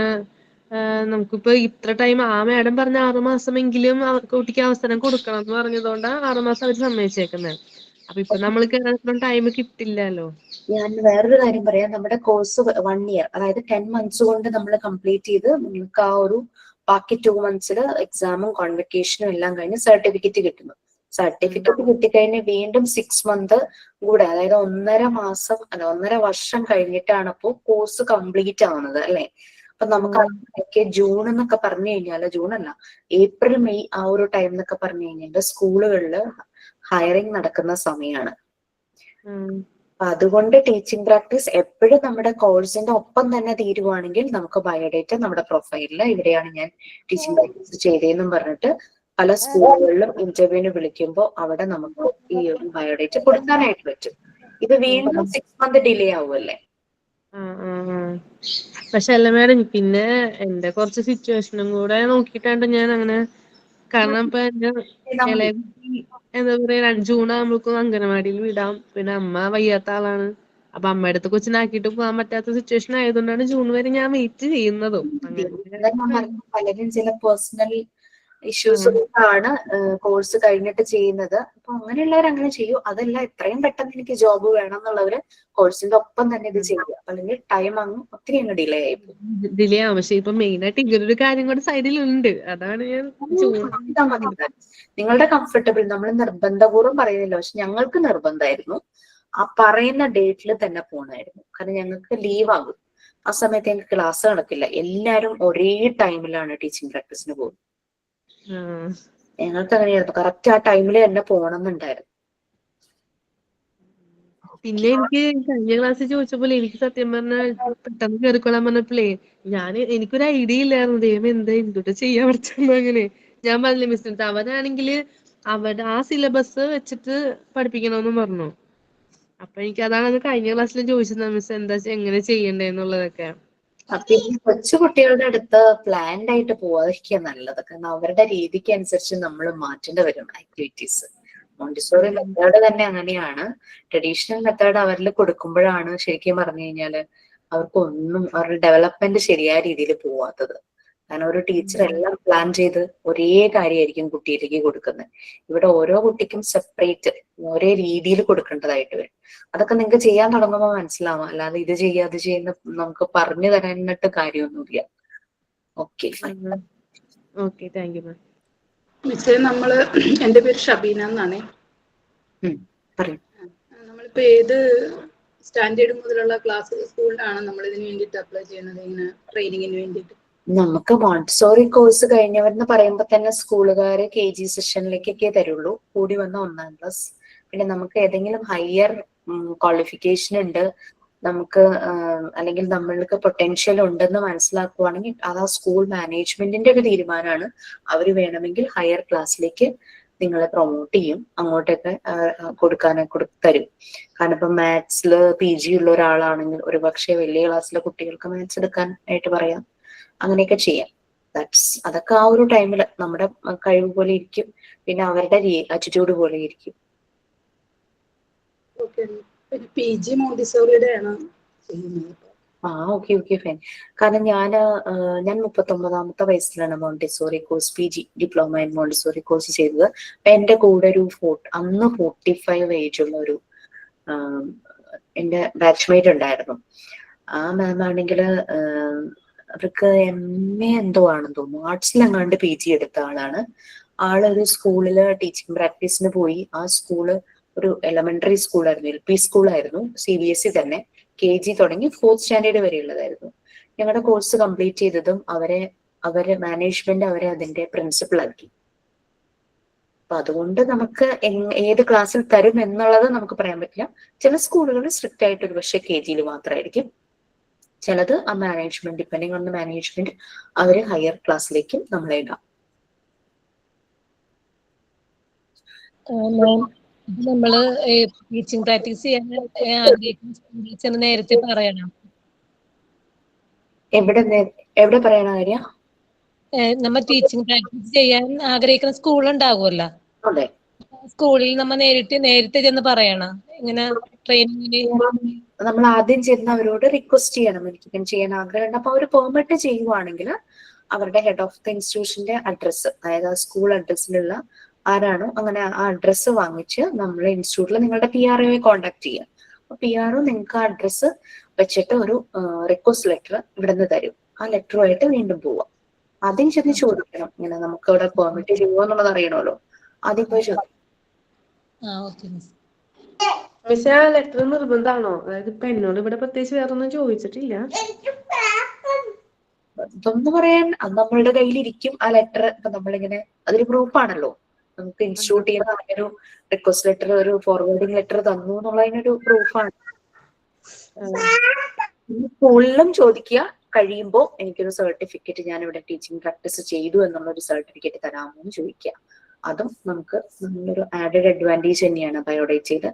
നമുക്കിപ്പോ ഇത്ര ടൈം ആ മാഡം പറഞ്ഞ 6 മാസമെങ്കിലും കുട്ടിക്ക് അവസരം കൊടുക്കണം എന്ന് പറഞ്ഞതുകൊണ്ടാണ് 6 മാസം അവർ സമ്മതിച്ചേക്കുന്നത്. അപ്പൊ ഇപ്പൊ നമ്മൾ കേറാൻ ടൈം കിട്ടില്ലല്ലോ. ഞാൻ വേറൊരു കാര്യം പറയാം. നമ്മുടെ കോഴ്സ് 1 ഇയർ, അതായത് 10 months കൊണ്ട് നമ്മൾ കംപ്ലീറ്റ് ചെയ്ത് നിങ്ങൾക്ക് ആ ഒരു ബാക്കി 2 months എക്സാമും കോൺവെക്കേഷനും എല്ലാം കഴിഞ്ഞ് സർട്ടിഫിക്കറ്റ് കിട്ടുന്നു. സർട്ടിഫിക്കറ്റ് കിട്ടിക്കഴിഞ്ഞ് വീണ്ടും 6 months കൂടെ, അതായത് 1.5 വർഷം കഴിഞ്ഞിട്ടാണ് അപ്പോൾ കോഴ്സ് കംപ്ലീറ്റ് ആവുന്നത് അല്ലെ. അപ്പൊ നമുക്ക് ജൂൺ എന്നൊക്കെ പറഞ്ഞു കഴിഞ്ഞാല്, ജൂൺ അല്ല, ഏപ്രിൽ മെയ് ആ ഒരു ടൈം എന്നൊക്കെ പറഞ്ഞു കഴിഞ്ഞാൽ സ്കൂളുകളിൽ ഹയറിംഗ് നടക്കുന്ന സമയമാണ്. അപ്പൊ അതുകൊണ്ട് ടീച്ചിങ് പ്രാക്ടീസ് എപ്പോഴും നമ്മുടെ കോഴ്സിന്റെ ഒപ്പം തന്നെ തീരുവാണെങ്കിൽ നമുക്ക് ബയോഡേറ്റ നമ്മുടെ പ്രൊഫൈലിൽ ഇവിടെയാണ് ഞാൻ ടീച്ചിങ് പ്രാക്ടീസ് ചെയ്തതെന്നും പറഞ്ഞിട്ട് പല സ്കൂളുകളിലും ഇന്റർവ്യൂവിന് വിളിക്കുമ്പോൾ അവിടെ നമുക്ക് ഈ ഒരു ബയോഡേറ്റ കൊടുക്കാനായിട്ട് പറ്റും. ഇത് വീണ്ടും 6 months ഡിലേ ആവുമല്ലേ. പക്ഷെ അല്ല മാഡം, പിന്നെ എന്റെ കുറച്ച് സിറ്റുവേഷനും കൂടെ നോക്കിയിട്ടാണ് ഞാൻ അങ്ങനെ. കാരണം ഇപ്പൊ എന്റെ ഇളയ കുട്ടി എന്താ പറയാ, ജൂൺ ആകുമ്പോഴേക്കും അംഗനവാടിയിൽ വിടാം. പിന്നെ അമ്മ വയ്യാത്ത ആളാണ്. അപ്പൊ അമ്മയുടെ അടുത്ത് കൊച്ചിനാക്കിയിട്ട് പോകാൻ പറ്റാത്ത സിറ്റുവേഷൻ ആയതുകൊണ്ടാണ് ജൂൺ വരെ ഞാൻ വെയിറ്റ് ചെയ്യുന്നതും. പലരും ചില പേഴ്സണൽ ഇഷ്യൂസ് കൊണ്ടാണ് കോഴ്സ് കഴിഞ്ഞിട്ട് ചെയ്യുന്നത്. അപ്പൊ അങ്ങനെയുള്ളവർ അങ്ങനെ ചെയ്യൂ. അതല്ല, എത്രയും പെട്ടെന്ന് എനിക്ക് ജോബ് വേണം എന്നുള്ളവര് കോഴ്സിന്റെ ഒപ്പം തന്നെ ഇത് ചെയ്യുക. അല്ലെങ്കിൽ ടൈം ഒത്തിരി അങ്ങ് ഡിലേ ആയി പോകും. ഡിലേ ആവും. പക്ഷെ ഇപ്പൊ മെയിൻ ആയിട്ട് ഇങ്ങനൊരു കാര്യം കൂടെ സൈഡിലുണ്ട്. അതാണ് ഞാൻ നിങ്ങളുടെ കംഫർട്ടബിൾ, നമ്മൾ നിർബന്ധപൂർവ്വം പറയുന്നില്ല. പക്ഷെ ഞങ്ങൾക്ക് നിർബന്ധമായിരുന്നു ആ പറയുന്ന ഡേറ്റിൽ തന്നെ പോകണമായിരുന്നു. കാരണം ഞങ്ങൾക്ക് ലീവ് ആകും. ആ സമയത്ത് ഞങ്ങൾക്ക് ക്ലാസ് നടക്കില്ല. എല്ലാരും ഒരേ ടൈമിലാണ് ടീച്ചിങ് പ്രാക്ടീസിന് പോകുന്നത്. ഞങ്ങൾക്ക് അങ്ങനെയായിരുന്നു. കറക്റ്റ് ആ ടൈമിൽ തന്നെ പോകണം എന്നുണ്ടായിരുന്നു. പിന്നെ എനിക്ക് കഴിഞ്ഞ ക്ലാസ്സിൽ ചോദിച്ചപ്പോൾ എനിക്ക് സത്യം പറഞ്ഞാൽ പെട്ടെന്ന് കയറിക്കൊള്ളാൻ പറഞ്ഞപ്പോഴേ എനിക്കൊരു ഐഡിയ ഇല്ലായിരുന്നു. ദൈവം എന്താ എന്തുട്ട് ചെയ്യാൻ പറ്റുന്നു. അങ്ങനെ ഞാൻ പറഞ്ഞില്ല മിസ്സിന്, അവരാണെങ്കിൽ ആ സിലബസ് വെച്ചിട്ട് പഠിപ്പിക്കണമെന്നും പറഞ്ഞു. അപ്പൊ എനിക്ക് അതാണ് കഴിഞ്ഞ ക്ലാസ്സിൽ ചോദിച്ചത്, മിസ് എന്താ എങ്ങനെ ചെയ്യണ്ടേന്നുള്ളതൊക്കെ. അപ്പൊ ഈ കൊച്ചു കുട്ടികളുടെ അടുത്ത് പ്ലാൻഡ് ആയിട്ട് പോവാതിരിക്കുക നല്ലത്. കാരണം അവരുടെ രീതിക്ക് അനുസരിച്ച് നമ്മൾ മാറ്റേണ്ടി വരും ആക്ടിവിറ്റീസ്. മോണ്ടിസോറി മെത്തേഡ് തന്നെ അങ്ങനെയാണ്. ട്രഡീഷണൽ മെത്തേഡ് അവരിൽ കൊടുക്കുമ്പോഴാണ് ശരിക്കും പറഞ്ഞു കഴിഞ്ഞാല് അവർക്കൊന്നും അവരുടെ ഡെവലപ്മെന്റ് ശരിയായ രീതിയിൽ പോവാത്തത്. കാരണം ഒരു ടീച്ചർ എല്ലാം പ്ലാൻ ചെയ്ത് ഒരേ കാര്യമായിരിക്കും കുട്ടിയിലേക്ക് കൊടുക്കുന്നത്. ഇവിടെ ഓരോ കുട്ടിക്കും സെപ്പറേറ്റ് ഒരേ രീതിയിൽ കൊടുക്കേണ്ടതായിട്ട് വരും. അതൊക്കെ നിങ്ങൾക്ക് ചെയ്യാൻ തുടങ്ങുമ്പോൾ മനസ്സിലാവും. അല്ലാതെ ഇത് ചെയ്യുക അത് ചെയ്യുന്ന നമുക്ക് പറഞ്ഞു തരാനിട്ട് കാര്യമൊന്നുമില്ല. Okay, okay, thank you ma'am. മിസ്സേ, എൻ്റെ പേര് ഷബീന എന്നാണേ. പറയൂ. നമ്മളിപ്പോ ഏത് സ്റ്റാൻഡേർഡ് മുതലുള്ള ക്ലാസ് സ്കൂളിലാണ് നമ്മൾ ഇതിന് വേണ്ടിയിട്ട് അപ്ലൈ ചെയ്യുന്നത്, ഇങ്ങനെ ട്രെയിനിങ്ങിന് വേണ്ടിയിട്ട്? നമുക്ക് മോണ്ടിസോറി കോഴ്സ് കഴിഞ്ഞവരെന്ന് പറയുമ്പോൾ തന്നെ സ്കൂളുകാര് KG സെഷനിലേക്കൊക്കെ തരുള്ളൂ. കൂടി വന്ന 1ാം ക്ലാസ്, പിന്നെ നമുക്ക് ഏതെങ്കിലും ഹയർ ക്വാളിഫിക്കേഷൻ ഉണ്ട്, നമുക്ക് അല്ലെങ്കിൽ നമ്മൾക്ക് പൊട്ടൻഷ്യൽ ഉണ്ടെന്ന് മനസ്സിലാക്കുവാണെങ്കിൽ അത് ആ സ്കൂൾ മാനേജ്മെന്റിന്റെ ഒരു തീരുമാനമാണ്. അവർ വേണമെങ്കിൽ ഹയർ ക്ലാസ്സിലേക്ക് നിങ്ങളെ പ്രൊമോട്ട് ചെയ്യും, അങ്ങോട്ടൊക്കെ തരും. കാരണം ഇപ്പൊ മാത്സില് PG ഉള്ള ഒരാളാണെങ്കിൽ ഒരു പക്ഷേ വലിയ ക്ലാസ്സിലെ കുട്ടികൾക്ക് മാത്സ് എടുക്കാനായിട്ട് പറയാം, അങ്ങനെയൊക്കെ ചെയ്യാം. അതൊക്കെ ആ ഒരു ടൈമിൽ നമ്മുടെ കഴിവ് പോലെ ഇരിക്കും, പിന്നെ അവരുടെ ആറ്റിറ്റ്യൂഡ് പോലെ ഇരിക്കും. PG മോണ്ടിസോറിയുടെ ആണ് ചെയ്യുന്നത്. Okay fine. കാരണം ഞാൻ 39ാമത്തെ വയസ്സിലാണ് Montessori course PG diploma in Montessori course ചെയ്തത്. അപ്പൊ എന്റെ കൂടെ ഒരു അന്ന് 45 ഏജ് ഉള്ള ഒരു എന്റെ ബാച്ച്മേറ്റ് ഉണ്ടായിരുന്നു. ആ മാം ആണെങ്കിൽ അവർക്ക് MA എന്തോ ആണെന്ന് തോന്നുന്നു, ആർട്സിലെങ്ങാണ്ട് PG എടുത്ത ആളാണ്. ആളൊരു സ്കൂളില് ടീച്ചിങ് പ്രാക്ടീസിന് പോയി. ആ സ്കൂള് ഒരു എലമെന്ററി സ്കൂളായിരുന്നു, LP സ്കൂളായിരുന്നു, CBSE തന്നെ. KG തുടങ്ങി 4th സ്റ്റാൻഡേർഡ് വരെ ഉള്ളതായിരുന്നു. ഞങ്ങളുടെ കോഴ്സ് കംപ്ലീറ്റ് ചെയ്തതും അവരെ മാനേജ്മെന്റ് അവരെ അതിന്റെ പ്രിൻസിപ്പൽ ആക്കി. അപ്പൊ അതുകൊണ്ട് നമുക്ക് ഏത് ക്ലാസ്സിൽ തരും എന്നുള്ളത് നമുക്ക് പറയാൻ പറ്റില്ല. ചില സ്കൂളുകൾ സ്ട്രിക്റ്റ് ആയിട്ട് ഒരു പക്ഷേ KG മാത്രമായിരിക്കും, ചിലത് ആ management depending on the management അവര് ഹയർ ക്ലാസ്സിലേക്കും നമ്മളെ ഇടാം. നമ്മള് ടീച്ചിങ് പ്രാക്ടീസ് ചെയ്യാൻ ആഗ്രഹിക്കുന്ന നേരത്തെ പറയണം. എവിടെ പറയണ കാര്യം? നമ്മ ടീച്ചിങ് പ്രാക്ടീസ് ചെയ്യാൻ ആഗ്രഹിക്കുന്ന സ്കൂൾ ഉണ്ടാകുമല്ലോ, അതെ, സ്കൂളിൽ നമ്മ നേരിട്ട് ചെന്ന് പറയണം ഇങ്ങനെ ട്രെയിനിങ്ങിന്. നമ്മൾ ആദ്യം ചെന്ന് അവരോട് റിക്വസ്റ്റ് ചെയ്യണം, എനിക്ക് ചെയ്യാൻ ആഗ്രഹമുണ്ട്. അപ്പൊ അവർ പെർമിറ്റ് ചെയ്യുവാണെങ്കിൽ അവരുടെ ഹെഡ് ഓഫ് ദ ഇൻസ്റ്റിറ്റ്യൂഷന്റെ അഡ്രസ്സ്, അതായത് ആ സ്കൂൾ അഡ്രസ്സിലുള്ള ആരാണോ അങ്ങനെ ആ അഡ്രസ്സ് വാങ്ങിച്ച് നമ്മളെ ഇൻസ്റ്റിറ്റ്യൂട്ടിൽ നിങ്ങളുടെ PRO കോൺടാക്ട് ചെയ്യാം. അപ്പൊ PRO നിങ്ങൾക്ക് ആ അഡ്രസ്സ് വെച്ചിട്ട് ഒരു റിക്വസ്റ്റ് ലെറ്റർ ഇവിടുന്ന് തരും. ആ ലെറ്ററുമായിട്ട് വീണ്ടും പോവാം. ആദ്യം ചെന്ന് ചോദിക്കണം, ഇങ്ങനെ നമുക്ക് ഇവിടെ പെർമിറ്റ് ചെയ്യുമോ എന്നുള്ളത് അറിയണമല്ലോ, ആദ്യം പോയി ചോദിക്കണം. പക്ഷെ ആ ലെറ്റർ നിർബന്ധമാണോ? അതായത് ഇപ്പൊ എന്നോട് ഇവിടെ പ്രത്യേകിച്ച് വേറെ ഒന്നും ചോദിച്ചിട്ടില്ല. ഇതൊന്ന് പറയാൻ നമ്മളുടെ കയ്യിലിരിക്കും ആ ലെറ്റർ. ഇപ്പൊ നമ്മളിങ്ങനെ അതൊരു പ്രൂഫാണല്ലോ, നമുക്ക് ഇൻസ്റ്റിറ്റ്യൂട്ട് ചെയ്യുന്ന ഒരു റിക്വസ്റ്റ് ലെറ്റർ, ഒരു ഫോർവേഡിങ് ലെറ്റർ തന്നു എന്നുള്ളതിനൊരു പ്രൂഫാണ്. സ്കൂളിലും ചോദിക്കുക, കഴിയുമ്പോ എനിക്കൊരു സർട്ടിഫിക്കറ്റ്, ഞാൻ ഇവിടെ ടീച്ചിങ് പ്രാക്ടീസ് ചെയ്തു എന്നുള്ള ഒരു സർട്ടിഫിക്കറ്റ് തരാമോ എന്ന് ചോദിക്കുക. അതും നമുക്ക് നല്ലൊരു ആഡഡ് അഡ്വാൻറ്റേജ് തന്നെയാണ്. ബയോഡേറ്റയിൽ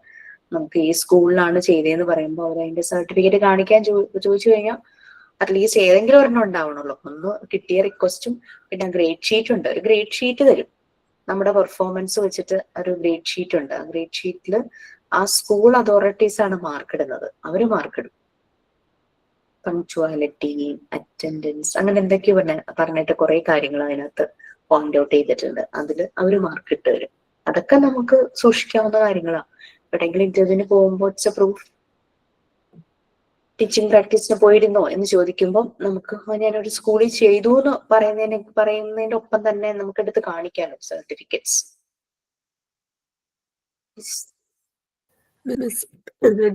നമുക്ക് ഈ സ്കൂളിലാണ് ചെയ്തതെന്ന് പറയുമ്പോൾ അവർ അതിന്റെ സർട്ടിഫിക്കറ്റ് കാണിക്കാൻ ചോദിച്ചു കഴിഞ്ഞാൽ അറ്റ്ലീസ്റ്റ് ഏതെങ്കിലും ഒരെണ്ണം ഉണ്ടാവണല്ലോ. ഒന്ന് കിട്ടിയ റിക്വസ്റ്റും പിന്നെ ഗ്രേഡ് ഷീറ്റ് ഉണ്ട്, ഒരു ഗ്രേഡ് ഷീറ്റ് തരും. നമ്മുടെ പെർഫോമൻസ് വെച്ചിട്ട് ഒരു ഗ്രേഡ് ഷീറ്റ് ഉണ്ട്. ആ ഗ്രേഡ് ഷീറ്റിൽ ആ സ്കൂൾ അതോറിറ്റീസ് ആണ് മാർക്ക് ഇടുന്നത്, അവര് മാർക്ക് ഇടും. പങ്ക്ച്വാലിറ്റി, അറ്റൻഡൻസ്, അങ്ങനെ എന്തൊക്കെയോ പറഞ്ഞിട്ട് കുറെ കാര്യങ്ങൾ അതിനകത്ത് പോയിന്റ് ഔട്ട് ചെയ്തിട്ടുണ്ട്. അതിൽ അവര് മാർക്ക് ഇട്ട് തരും. അതൊക്കെ നമുക്ക് സൂക്ഷിക്കാവുന്ന കാര്യങ്ങളാണ്. എവിടെയെങ്കിലും ഇന്റർവ്യൂവിന് പോകുമ്പോൾ ഇറ്റ്സ് എ പ്രൂഫ്. ടീച്ചിങ് പ്രാക്ടീസിന് പോയിരുന്നോ എന്ന് ചോദിക്കുമ്പോൾ നമുക്ക് ഞാനൊരു സ്കൂളിൽ ചെയ്തു എന്ന് പറയുന്നതിന്റെ ഒപ്പം തന്നെ നമുക്ക് എടുത്ത് കാണിക്കാമല്ലോ സർട്ടിഫിക്കറ്റ്സ്.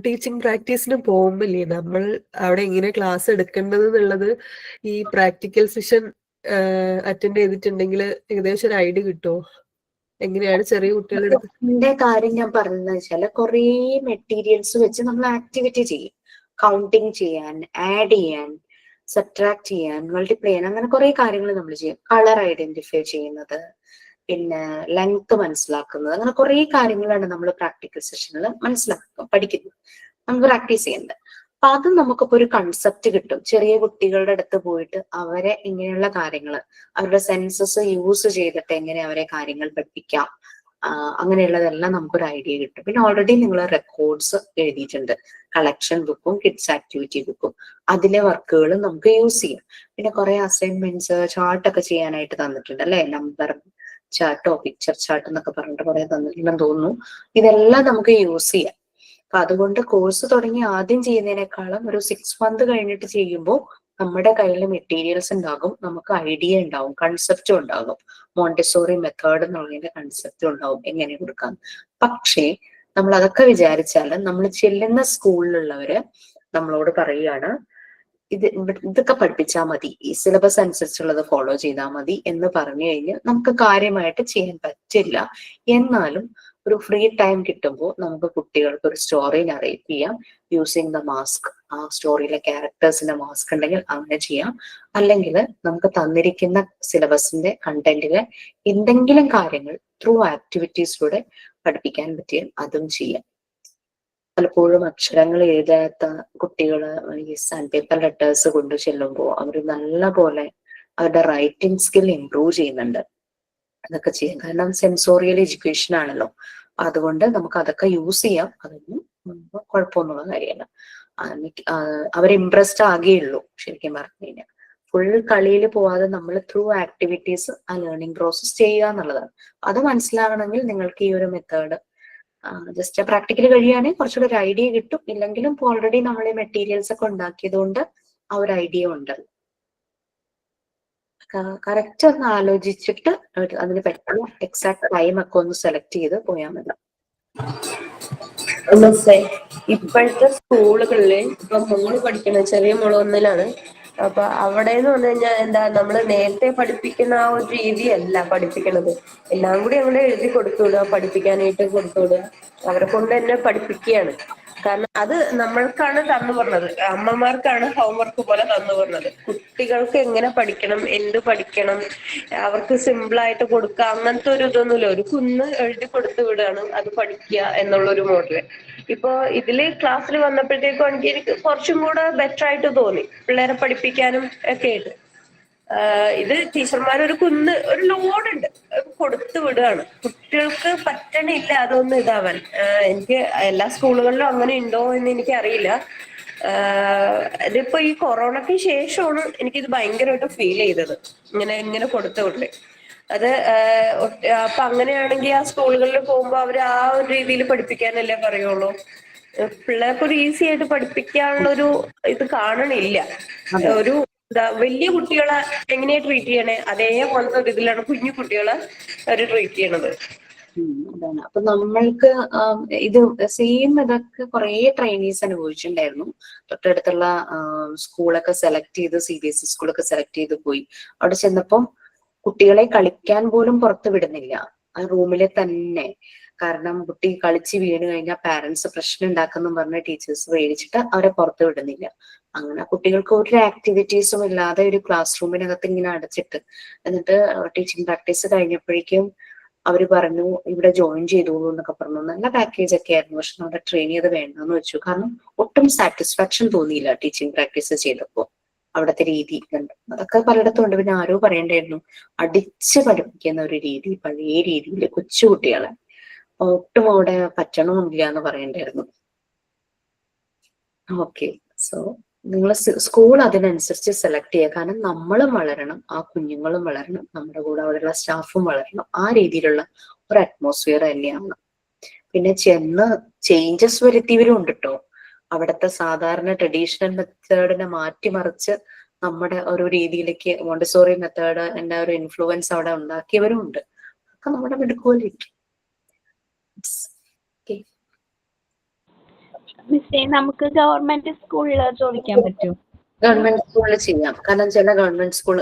ടീച്ചിങ് പ്രാക്ടീസിന് പോകുമ്പില്ലേ നമ്മൾ അവിടെ എങ്ങനെ ക്ലാസ് എടുക്കേണ്ടത് എന്നുള്ളത് ഈ പ്രാക്ടിക്കൽ സെഷൻ അറ്റൻഡ് ചെയ്തിട്ടുണ്ടെങ്കിൽ ഏകദേശം ഒരു ഐഡിയ കിട്ടുമോ? എങ്ങനെയാണ് ചെറിയ കുട്ടികളെടുത്ത്? എന്റെ കാര്യം ഞാൻ പറഞ്ഞതെന്ന് വെച്ചാല് കുറെ മെറ്റീരിയൽസ് വെച്ച് നമ്മൾ ആക്ടിവിറ്റി ചെയ്യും. കൗണ്ടിങ് ചെയ്യാൻ, ആഡ് ചെയ്യാൻ, സബ്ട്രാക്ട് ചെയ്യാൻ, മൾട്ടിപ്ലൈ ചെയ്യാൻ, അങ്ങനെ കുറെ കാര്യങ്ങൾ നമ്മൾ ചെയ്യും. കളർ ഐഡന്റിഫൈ ചെയ്യുന്നത്, പിന്നെ ലെങ്ത് മനസ്സിലാക്കുന്നത്, അങ്ങനെ കുറെ കാര്യങ്ങളാണ് നമ്മൾ പ്രാക്ടിക്കൽ സെഷനിൽ പഠിക്കുന്നത്, നമുക്ക് പ്രാക്ടീസ് ചെയ്യുന്നത്. അപ്പൊ അത് നമുക്കിപ്പോ ഒരു കൺസെപ്റ്റ് കിട്ടും. ചെറിയ കുട്ടികളുടെ അടുത്ത് പോയിട്ട് അവരെ ഇങ്ങനെയുള്ള കാര്യങ്ങൾ, അവരുടെ സെൻസസ് യൂസ് ചെയ്തിട്ട് എങ്ങനെ അവരെ കാര്യങ്ങൾ പഠിപ്പിക്കാം, അങ്ങനെയുള്ളതെല്ലാം നമുക്കൊരു ഐഡിയ കിട്ടും. പിന്നെ ഓൾറെഡി നിങ്ങൾ റെക്കോർഡ്സ് എഴുതിയിട്ടുണ്ട്, കളക്ഷൻ ബുക്കും കിഡ്സ് ആക്ടിവിറ്റി ബുക്കും, അതിലെ വർക്കുകളും നമുക്ക് യൂസ് ചെയ്യാം. പിന്നെ കുറെ അസൈൻമെന്റ്സ്, ചാർട്ടൊക്കെ ചെയ്യാനായിട്ട് തന്നിട്ടുണ്ട് അല്ലെ, നമ്പർ ചാർട്ടോ പിക്ചർ ചാർട്ട് എന്നൊക്കെ പറഞ്ഞിട്ട് കുറെ തന്നിട്ടുണ്ടെന്ന് തോന്നുന്നു. ഇതെല്ലാം നമുക്ക് യൂസ് ചെയ്യാം. അപ്പൊ അതുകൊണ്ട് കോഴ്സ് തുടങ്ങി ആദ്യം ചെയ്യുന്നതിനേക്കാളും ഒരു 6 months കഴിഞ്ഞിട്ട് ചെയ്യുമ്പോൾ നമ്മുടെ കയ്യിൽ മെറ്റീരിയൽസ് ഉണ്ടാകും, നമുക്ക് ഐഡിയ ഉണ്ടാവും, കൺസെപ്റ്റും ഉണ്ടാകും. മോണ്ടിസോറി മെത്തേഡ് എന്നുള്ളതിന്റെ കൺസെപ്റ്റും ഉണ്ടാവും, എങ്ങനെ കൊടുക്കാം. പക്ഷേ നമ്മൾ അതൊക്കെ വിചാരിച്ചാൽ നമ്മൾ ചെല്ലുന്ന സ്കൂളിലുള്ളവര് നമ്മളോട് പറയുകയാണ്, ഇതൊക്കെ പഠിപ്പിച്ചാൽ മതി, ഈ സിലബസ് അനുസരിച്ചുള്ളത് ഫോളോ ചെയ്താൽ മതി എന്ന് പറഞ്ഞു കഴിഞ്ഞാൽ നമുക്ക് കാര്യമായിട്ട് ചെയ്യാൻ പറ്റില്ല. എന്നാലും ഒരു ഫ്രീ ടൈം കിട്ടുമ്പോൾ നമുക്ക് കുട്ടികൾക്ക് ഒരു സ്റ്റോറി നറേറ്റ് ചെയ്യാം യൂസിങ് ദ മാസ്ക്. ആ സ്റ്റോറിയിലെ ക്യാരക്ടേഴ്സിന്റെ മാസ്ക് ഉണ്ടെങ്കിൽ അങ്ങനെ ചെയ്യാം. അല്ലെങ്കിൽ നമുക്ക് തന്നിരിക്കുന്ന സിലബസിന്റെ കണ്ടന്റിലെ എന്തെങ്കിലും കാര്യങ്ങൾ ത്രൂ ആക്ടിവിറ്റീസിലൂടെ പഠിപ്പിക്കാൻ പറ്റിയാൽ അതും ചെയ്യാം. പലപ്പോഴും അക്ഷരങ്ങൾ എഴുതാത്ത കുട്ടികള് ഈ സാൻഡ് പേപ്പർ ലെറ്റേഴ്സ് കൊണ്ട് ചെല്ലുമ്പോൾ അവർ നല്ല പോലെ അവരുടെ റൈറ്റിംഗ് സ്കിൽ ഇംപ്രൂവ് ചെയ്യുന്നുണ്ട്. അതൊക്കെ ചെയ്യാം, കാരണം സെൻസോറിയൽ എഡ്യൂക്കേഷൻ ആണല്ലോ. അതുകൊണ്ട് നമുക്ക് അതൊക്കെ യൂസ് ചെയ്യാം. അതൊന്നും കുഴപ്പമൊന്നുള്ള കാര്യമല്ല. അവർ ഇംപ്രസ്ഡ് ആകുകയുള്ളൂ ശരിക്കും പറഞ്ഞു കഴിഞ്ഞാൽ. ഫുൾ കളിയിൽ പോവാതെ നമ്മൾ ത്രൂ ആക്ടിവിറ്റീസ് ആ ലേണിംഗ് പ്രോസസ് ചെയ്യുക എന്നുള്ളതാണ്. അത് മനസ്സിലാകണമെങ്കിൽ നിങ്ങൾക്ക് ഈ ഒരു മെത്തേഡ് ജസ്റ്റ് പ്രാക്ടിക്കലി കഴിയുകയാണെങ്കിൽ കുറച്ചുകൂടെ ഒരു ഐഡിയ കിട്ടും. ഇല്ലെങ്കിലും ഇപ്പോൾ ഓൾറെഡി നമ്മൾ ഈ മെറ്റീരിയൽസ് ഒക്കെ ഉണ്ടാക്കിയത് കൊണ്ട് ആ ഒരു ഐഡിയ ഉണ്ട്. കറക്റ്റ് ഒന്ന് ആലോചിച്ചിട്ട് അതിന് പറ്റുന്ന എക്സാക്ട് ടൈം ഒക്കെ ഒന്ന് സെലക്ട് ചെയ്ത് പോയാൽ മതി. ഇപ്പോഴത്തെ സ്കൂളുകളില് ഇപ്പൊ മോള് പഠിക്കണ ചെറിയ മോള് 1-ലാണ്. അപ്പൊ അവിടെ എന്ന് പറഞ്ഞു കഴിഞ്ഞാൽ എന്താ, നമ്മള് നേരത്തെ പഠിപ്പിക്കുന്ന ആ ഒരു രീതിയല്ല പഠിപ്പിക്കണത്. എല്ലാം കൂടി അങ്ങനെ എഴുതി കൊടുത്തുവിടുക, പഠിപ്പിക്കാനായിട്ട് കൊടുത്തുവിടുക, അവരെ കൊണ്ട് തന്നെ പഠിപ്പിക്കുകയാണ്. കാരണം അത് നമ്മൾക്കാണ് തന്നു പറഞ്ഞത്, അമ്മമാർക്കാണ് ഹോംവർക്ക് പോലെ തന്നു പറഞ്ഞത്. കുട്ടികൾക്ക് എങ്ങനെ പഠിക്കണം, എന്ത് പഠിക്കണം, അവർക്ക് സിമ്പിൾ ആയിട്ട് കൊടുക്കുക, അങ്ങനത്തെ ഒരു ഇതൊന്നുമില്ല. ഒരു കുന്ന് എഴുതി കൊടുത്തു വിടുകയാണ്, അത് പഠിക്കുക എന്നുള്ളൊരു മോഡല്. ഇപ്പൊ ഇതില് ക്ലാസ്സിൽ വന്നപ്പോഴത്തേക്കും എനിക്ക് കുറച്ചും കൂടെ ബെറ്റർ ആയിട്ട് തോന്നി, പിള്ളേരെ പഠിപ്പിക്കാനും ഒക്കെ ആയിട്ട്. ഇത് ടീച്ചർമാർ ഒരു ലോഡ് ഉണ്ട് കൊടുത്തു വിടുകയാണ്. കുട്ടികൾക്ക് പറ്റണില്ല അതൊന്നും ഇതാവാൻ. എനിക്ക് എല്ലാ സ്കൂളുകളിലും അങ്ങനെ ഉണ്ടോ എന്ന് എനിക്ക് അറിയില്ല. ഇതിപ്പോ ഈ കൊറോണയ്ക്ക് ശേഷമാണ് എനിക്കിത് ഭയങ്കരമായിട്ട് ഫീൽ ചെയ്തത്, ഇങ്ങനെ കൊടുത്തു വിടല്. അത് അപ്പൊ അങ്ങനെയാണെങ്കിൽ ആ സ്കൂളുകളിൽ പോകുമ്പോ അവര് ആ ഒരു രീതിയിൽ പഠിപ്പിക്കാനല്ലേ പറയുള്ളൂ. പിള്ളേർക്കൊരു ഈസി ആയിട്ട് പഠിപ്പിക്കാനുള്ള ഒരു ഇത് കാണണില്ല. ഒരു വലിയ കുട്ടികളെ എങ്ങനെയാ ട്രീറ്റ് ചെയ്യണേ അതേപോലത്തെ ഒരു ഇതിലാണ് കുഞ്ഞു കുട്ടികളെ അവര് ട്രീറ്റ് ചെയ്യണത്. അതാണ്. അപ്പൊ നമ്മൾക്ക് ഇത് സെയിം ഇതൊക്കെ കുറെ ട്രെയിനീസ് അനുഭവിച്ചിട്ടുണ്ടായിരുന്നു. തൊട്ടടുത്തുള്ള സ്കൂളൊക്കെ സെലക്ട് ചെയ്ത് CBSE സ്കൂളൊക്കെ സെലക്ട് ചെയ്ത് പോയി. അവിടെ ചെന്നപ്പം കുട്ടികളെ കളിക്കാൻ പോലും പുറത്ത് വിടുന്നില്ല, ആ റൂമിലെ തന്നെ. കാരണം കുട്ടി കളിച്ച് വീണ് കഴിഞ്ഞാൽ പാരന്റ്സ് പ്രശ്നം ഉണ്ടാക്കുന്നു പറഞ്ഞ ടീച്ചേഴ്സ് പേടിച്ചിട്ട് അവരെ പുറത്ത് വിടുന്നില്ല. അങ്ങനെ കുട്ടികൾക്ക് ഒരു ആക്ടിവിറ്റീസും ഇല്ലാതെ ഒരു ക്ലാസ് റൂമിനകത്ത് ഇങ്ങനെ അടച്ചിട്ട്, എന്നിട്ട് ടീച്ചിങ് പ്രാക്ടീസ് കഴിഞ്ഞപ്പോഴേക്കും അവര് പറഞ്ഞു ഇവിടെ ജോയിൻ ചെയ്തോളൂ എന്നൊക്കെ പറഞ്ഞു. നല്ല പാക്കേജ് ഒക്കെ ആയിരുന്നു, പക്ഷെ അവിടെ ട്രെയിൻ ചെയ്ത് വേണ്ടെന്ന് വെച്ചു. കാരണം ഒട്ടും സാറ്റിസ്ഫാക്ഷൻ തോന്നിയില്ല ടീച്ചിങ് പ്രാക്ടീസ് ചെയ്തപ്പോ. അവിടുത്തെ രീതി കണ്ടു. അതൊക്കെ പലയിടത്തും ഉണ്ട്. പിന്നെ ആരോ പറയണ്ടായിരുന്നു അടിച്ച് പഠിപ്പിക്കുന്ന ഒരു രീതി, പഴയ രീതിയിൽ കൊച്ചുകുട്ടികളെ ഒട്ടും അവിടെ പറ്റണമില്ല എന്ന് പറയണ്ടായിരുന്നു. ഓക്കെ, സോ നിങ്ങൾ സ്കൂൾ അതിനനുസരിച്ച് സെലക്ട് ചെയ്യുക. കാരണം നമ്മളും വളരണം, ആ കുഞ്ഞുങ്ങളും വളരണം, നമ്മുടെ കൂടെ അവിടെയുള്ള സ്റ്റാഫും വളരണം. ആ രീതിയിലുള്ള ഒരു അറ്റ്മോസ്ഫിയർ തന്നെയാണ്. പിന്നെ ചെന്ന് ചേഞ്ചസ് വരുത്തിയവരും ഉണ്ട് കേട്ടോ. അവിടുത്തെ സാധാരണ ട്രഡീഷണൽ മെത്തേഡിനെ മാറ്റിമറിച്ച് നമ്മുടെ ഒരു രീതിയിലേക്ക് മോണ്ടിസോറി മെത്തേഡ് എന്റെ ഒരു ഇൻഫ്ലുവൻസ് അവിടെ ഉണ്ടാക്കിയവരും ഉണ്ട്. അതൊക്കെ നമ്മുടെ മിടുക്കോലിരിക്കും. നമുക്ക് ഗവൺമെന്റ് സ്കൂളിൽ ചോദിക്കാൻ പറ്റും? ഗവൺമെന്റ് സ്കൂളിൽ ചെയ്യാം. കാരണം ചില ഗവൺമെന്റ് സ്കൂൾ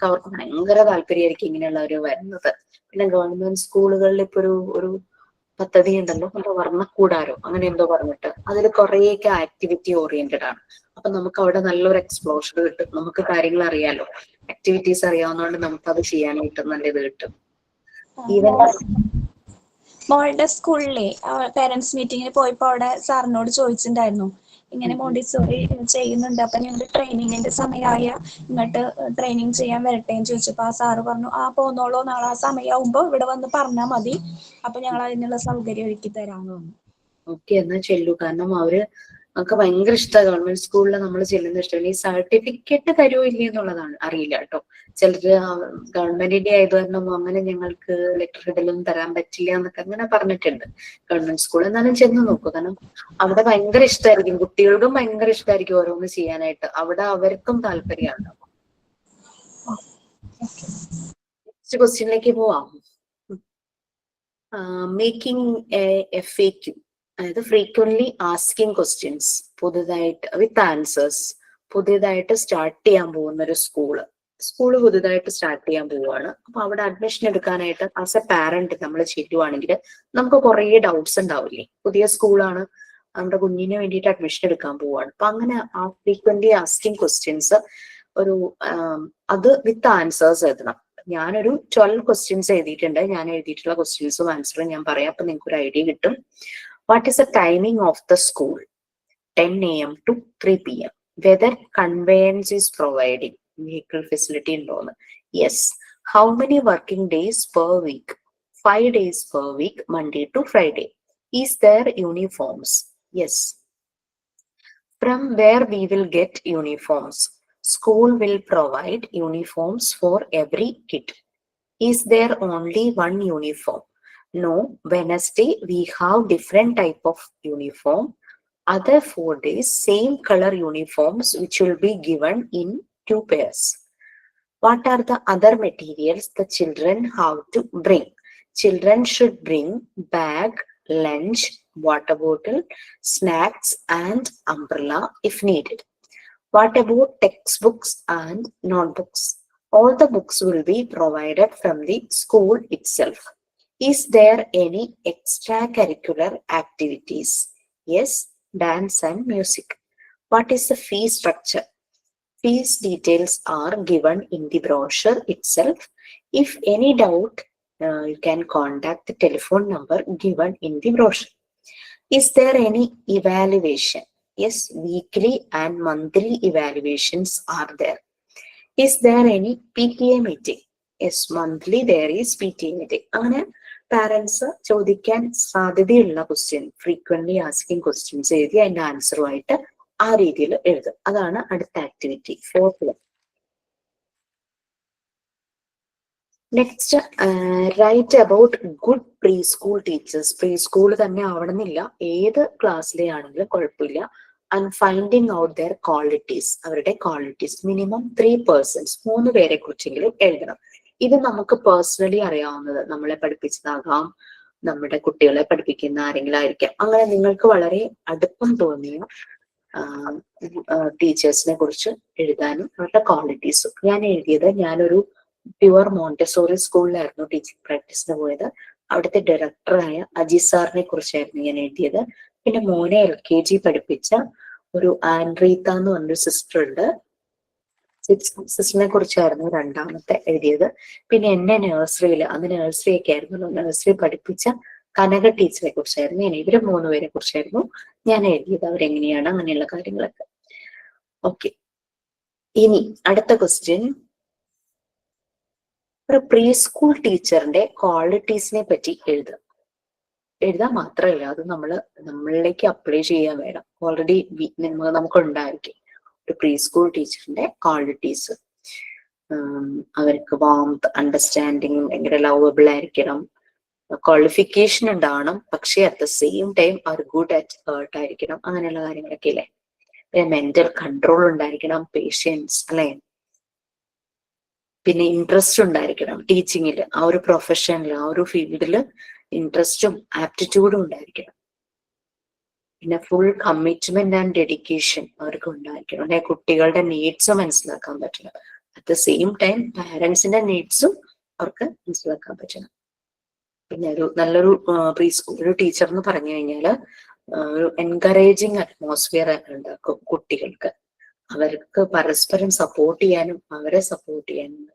അവർക്ക് ഭയങ്കര താല്പര്യമായിരിക്കും ഇങ്ങനെയുള്ള ഒരു വരുന്നത്. പിന്നെ ഗവൺമെന്റ് സ്കൂളുകളിൽ ഇപ്പൊ ഒരു പദ്ധതി ഉണ്ടല്ലോ, എന്തോ വർണ്ണക്കൂടാരോ അങ്ങനെ എന്തോ പറഞ്ഞിട്ട്, അതിൽ കുറേയൊക്കെ ആക്ടിവിറ്റി ഓറിയന്റഡ് ആണ്. അപ്പൊ നമുക്ക് അവിടെ നല്ലൊരു എക്സ്പ്ലോഷർ കിട്ടും. നമുക്ക് കാര്യങ്ങൾ അറിയാലോ, ആക്ടിവിറ്റീസ് അറിയാവുന്നതുകൊണ്ട് നമുക്ക് അത് ചെയ്യാനായിട്ട് നല്ല ഇത് കിട്ടും. ഈവൻ മോളുടെ സ്കൂളിലെ പേരന്റ്സ് മീറ്റിങ്ങിന് പോയപ്പോ അവിടെ സാറിനോട് ചോദിച്ചിട്ടുണ്ടായിരുന്നു, ഇങ്ങനെ മോണ്ടിസോറി ചെയ്യുന്നുണ്ട്, അപ്പൊ ഞങ്ങൾ ട്രെയിനിങ്ങിന്റെ സമയമായ ഇങ്ങോട്ട് ട്രെയിനിങ് ചെയ്യാൻ വരട്ടെ എന്ന് ചോദിച്ചപ്പോ ആ സാറ് പറഞ്ഞു, ആ പോന്നോളൂ, നാളെ ആ സമയമാകുമ്പോ ഇവിടെ വന്ന് പറഞ്ഞാൽ മതി, അപ്പൊ ഞങ്ങൾ അതിനുള്ള സൗകര്യം ഒരുക്കി തരാമെന്ന് പറഞ്ഞു. ഓക്കെ, എന്നാ ചെല്ലു. കാരണം നമുക്ക് ഭയങ്കര ഇഷ്ടമാണ് ഗവൺമെന്റ് സ്കൂളിൽ നമ്മൾ ചെല്ലുന്ന ഇഷ്ടമല്ല. ഈ സർട്ടിഫിക്കറ്റ് തരുമോ ഇല്ലേ എന്നുള്ളതാണ് അറിയില്ല കേട്ടോ. ചിലര് ഗവൺമെന്റിന്റെ ആയത് കാരണം അങ്ങനെ ഞങ്ങൾക്ക് ലെറ്റർ ഹെഡിലൊന്നും തരാൻ പറ്റില്ല എന്നൊക്കെ അങ്ങനെ പറഞ്ഞിട്ടുണ്ട് ഗവൺമെന്റ് സ്കൂൾ. എന്നാലും ചെന്ന് നോക്കൂ, കാരണം അവിടെ ഭയങ്കര ഇഷ്ടമായിരിക്കും, കുട്ടികൾക്കും ഭയങ്കര ഇഷ്ടമായിരിക്കും ഓരോന്ന് ചെയ്യാനായിട്ട്. അവിടെ അവർക്കും താല്പര്യമാണ്. നെക്സ്റ്റ് ക്വസ്റ്റ്യനിലേക്ക് പോവാം. മേക്കിംഗ് എ FAQ, അതായത് ഫ്രീക്വന്റ്ലി ആസ്കിങ് ക്വസ്റ്റ്യൻസ് പുതുതായിട്ട് വിത്ത് ആൻസേഴ്സ് പുതിയതായിട്ട് സ്റ്റാർട്ട് ചെയ്യാൻ പോകുന്ന ഒരു സ്കൂള് പുതുതായിട്ട് സ്റ്റാർട്ട് ചെയ്യാൻ പോവുകയാണ്. അപ്പൊ അവിടെ അഡ്മിഷൻ എടുക്കാനായിട്ട് ആസ് എ പാരന്റ് നമ്മൾ ചെല്ലുവാണെങ്കിൽ നമുക്ക് കുറേ ഡൗട്ട്സ് ഉണ്ടാവില്ലേ. പുതിയ സ്കൂളാണ്, നമ്മുടെ കുഞ്ഞിന് വേണ്ടിയിട്ട് അഡ്മിഷൻ എടുക്കാൻ പോവുകയാണ്. അപ്പൊ അങ്ങനെ ആ ഫ്രീക്വന്റ്ലി ആസ്കിങ് ക്വസ്റ്റ്യൻസ് ഒരു അത് വിത്ത് ആൻസേഴ്സ് എഴുതണം. ഞാനൊരു 12 ക്വസ്റ്റ്യൻസ് എഴുതിയിട്ടുണ്ട്. ഞാൻ എഴുതിയിട്ടുള്ള ക്വസ്റ്റ്യൻസും ആൻസറും ഞാൻ പറയാം, അപ്പൊ നിങ്ങൾക്ക് ഒരു ഐഡിയ കിട്ടും. What is the timing of the school? 10 AM to 3 PM. Whether conveyance is providing, vehicle facility ഉണ്ടോന്ന്? Yes. How many working days per week? 5 days per week, Monday to Friday. Is there uniforms? Yes. From where we will get uniforms? School will provide uniforms for every kid. Is there only one uniform? No. Wednesday we have different type of uniform. Other 4 days, same color uniforms which will be given in 2 pairs. What are the other materials the children have to bring? Children should bring bag, lunch, water bottle, snacks and umbrella if needed. What about textbooks and notebooks? All the books will be provided from the school itself. Is there any extracurricular activities? Yes. Dance and music. What is the fee structure? Fees details are given in the brochure itself. If any doubt, you can contact the telephone number given in the brochure. Is there any evaluation? Yes, weekly and monthly evaluations are there. Is there any PTA meeting? Yes, monthly there is PTA meeting. അങ്ങനെ parents ചോദിക്കാൻ സാധ്യതയുള്ള question, frequently asking questions എഴുതി അതിന്റെ ആൻസറുമായിട്ട് ആ രീതിയിൽ എഴുതും. അതാണ് അടുത്ത activity 4th. Next, write about good pre school teachers. Pre school തന്നെ ആവണമെന്നില്ല, ഏത് ക്ലാസ്സിലെ ആണെങ്കിലും കുഴപ്പമില്ല. And finding out their qualities, അവരുടെ ക്വാളിറ്റീസ്. മിനിമം 3 persons, 3 പേരെ കുറിച്ചെങ്കിലും എഴുതണം. ഇത് നമുക്ക് പേഴ്സണലി അറിയാവുന്നത്, നമ്മളെ പഠിപ്പിച്ചതാകാം, നമ്മുടെ കുട്ടികളെ പഠിപ്പിക്കുന്ന ആരെങ്കിലും ആയിരിക്കാം. അങ്ങനെ നിങ്ങൾക്ക് വളരെ അടുപ്പം തോന്നിയ ടീച്ചേഴ്സിനെ കുറിച്ച് എഴുതാനും അവരുടെ ക്വാളിറ്റീസും. ഞാൻ എഴുതിയത്, ഞാനൊരു പ്യുവർ മോണ്ടെസോറി സ്കൂളിലായിരുന്നു ടീച്ചിങ് പ്രാക്ടീസിന് പോയത്. അവിടുത്തെ ഡയറക്ടറായ അജി സാറിനെ കുറിച്ചായിരുന്നു ഞാൻ എഴുതിയത്. പിന്നെ മോനെ LKG പഠിപ്പിച്ച ഒരു ആൻഡ്രീത്ത എന്ന് പറഞ്ഞൊരു സിസ്റ്റർ ഉണ്ട്, സിസ്റ്ററിനെ കുറിച്ചായിരുന്നു രണ്ടാമത്തെ എഴുതിയത്. പിന്നെ എന്നെ നഴ്സറിയിൽ, അന്ന് നഴ്സറി ഒക്കെ ആയിരുന്നു, നഴ്സറി പഠിപ്പിച്ച കനക ടീച്ചറെ കുറിച്ചായിരുന്നു ഞാൻ. ഇവര് 3 പേരെ കുറിച്ചായിരുന്നു ഞാൻ എഴുതിയത്, അവരെങ്ങനെയാണ്, അങ്ങനെയുള്ള കാര്യങ്ങളൊക്കെ. ഓക്കെ, ഇനി അടുത്ത ക്വസ്റ്റ്യൻ, ഒരു പ്രീ സ്കൂൾ ടീച്ചറിന്റെ ക്വാളിറ്റീസിനെ പറ്റി എഴുതാൻ മാത്രമല്ല, അത് നമ്മളിലേക്ക് അപ്ലൈ ചെയ്യാൻ വേണം. ഓൾറെഡി നമുക്ക് ഉണ്ടായിരിക്കും ഒരു പ്രീ സ്കൂൾ ടീച്ചറിന്റെ ക്വാളിറ്റീസ്. അവർക്ക് വാംത്, അണ്ടർസ്റ്റാൻഡിങ്, ഭയങ്കര ലവബിൾ ആയിരിക്കണം, ക്വാളിഫിക്കേഷൻ ഉണ്ടാവണം, പക്ഷെ അറ്റ് ദ സെയിം ടൈം അവർ ഗുഡ് അറ്റ് ഹേർട്ട് ആയിരിക്കണം, അങ്ങനെയുള്ള കാര്യങ്ങളൊക്കെ അല്ലേ. പിന്നെ മെന്റൽ കൺട്രോൾ ഉണ്ടായിരിക്കണം, പേഷ്യൻസ് അല്ലെ. പിന്നെ ഇൻട്രസ്റ്റ് ഉണ്ടായിരിക്കണം ടീച്ചിങ്ങിൽ, ആ ഒരു പ്രൊഫഷനിൽ, ആ ഒരു ഫീൽഡില് ഇൻട്രസ്റ്റും ആപ്റ്റിറ്റ്യൂഡും ഉണ്ടായിരിക്കണം. പിന്നെ ഫുൾ കമ്മിറ്റ്മെന്റ് ആൻഡ് ഡെഡിക്കേഷൻ അവർക്ക് ഉണ്ടായിരിക്കണം. അല്ലെ, കുട്ടികളുടെ നീഡ്സ് മനസ്സിലാക്കാൻ പറ്റണം, അറ്റ് ദ സെയിം ടൈം പാരന്റ്സിന്റെ നീഡ്സും അവർക്ക് മനസ്സിലാക്കാൻ പറ്റണം. പിന്നെ നല്ലൊരു പ്രീ സ്കൂൾ ഒരു ടീച്ചർ എന്ന് പറഞ്ഞു കഴിഞ്ഞാല് ഒരു എൻകറേജിങ് അറ്റ്മോസ്ഫിയർ ഉണ്ടാക്കും കുട്ടികൾക്ക്. അവർക്ക് പരസ്പരം സപ്പോർട്ട് ചെയ്യാനും അവരെ സപ്പോർട്ട് ചെയ്യാനും.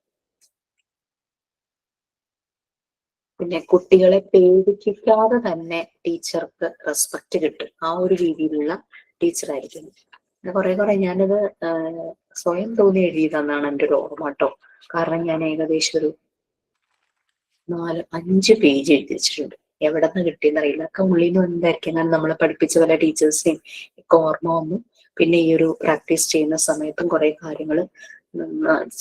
പിന്നെ കുട്ടികളെ പേടിപ്പിക്കാതെ തന്നെ ടീച്ചർക്ക് റെസ്പെക്ട് കിട്ടും, ആ ഒരു രീതിയിലുള്ള ടീച്ചറായിരിക്കും. കുറെ ഞാനത് സ്വയം തോന്നി എഴുതിയതെന്നാണ് എൻ്റെ ഒരു ഓർമ്മ കേട്ടോ. കാരണം ഞാൻ ഏകദേശം ഒരു 4-5 പേജ് എഴുതി വെച്ചിട്ടുണ്ട്. എവിടെ നിന്ന് കിട്ടിയെന്ന് അറിയില്ല, ഒക്കെ ഉള്ളിൽ നിന്ന് എന്തായിരിക്കും. കാരണം നമ്മളെ പഠിപ്പിച്ച പല ടീച്ചേഴ്സിനെയും ഒക്കെ ഓർമ്മ വന്നു. പിന്നെ ഈ ഒരു പ്രാക്ടീസ് ചെയ്യുന്ന സമയത്തും കുറെ കാര്യങ്ങൾ,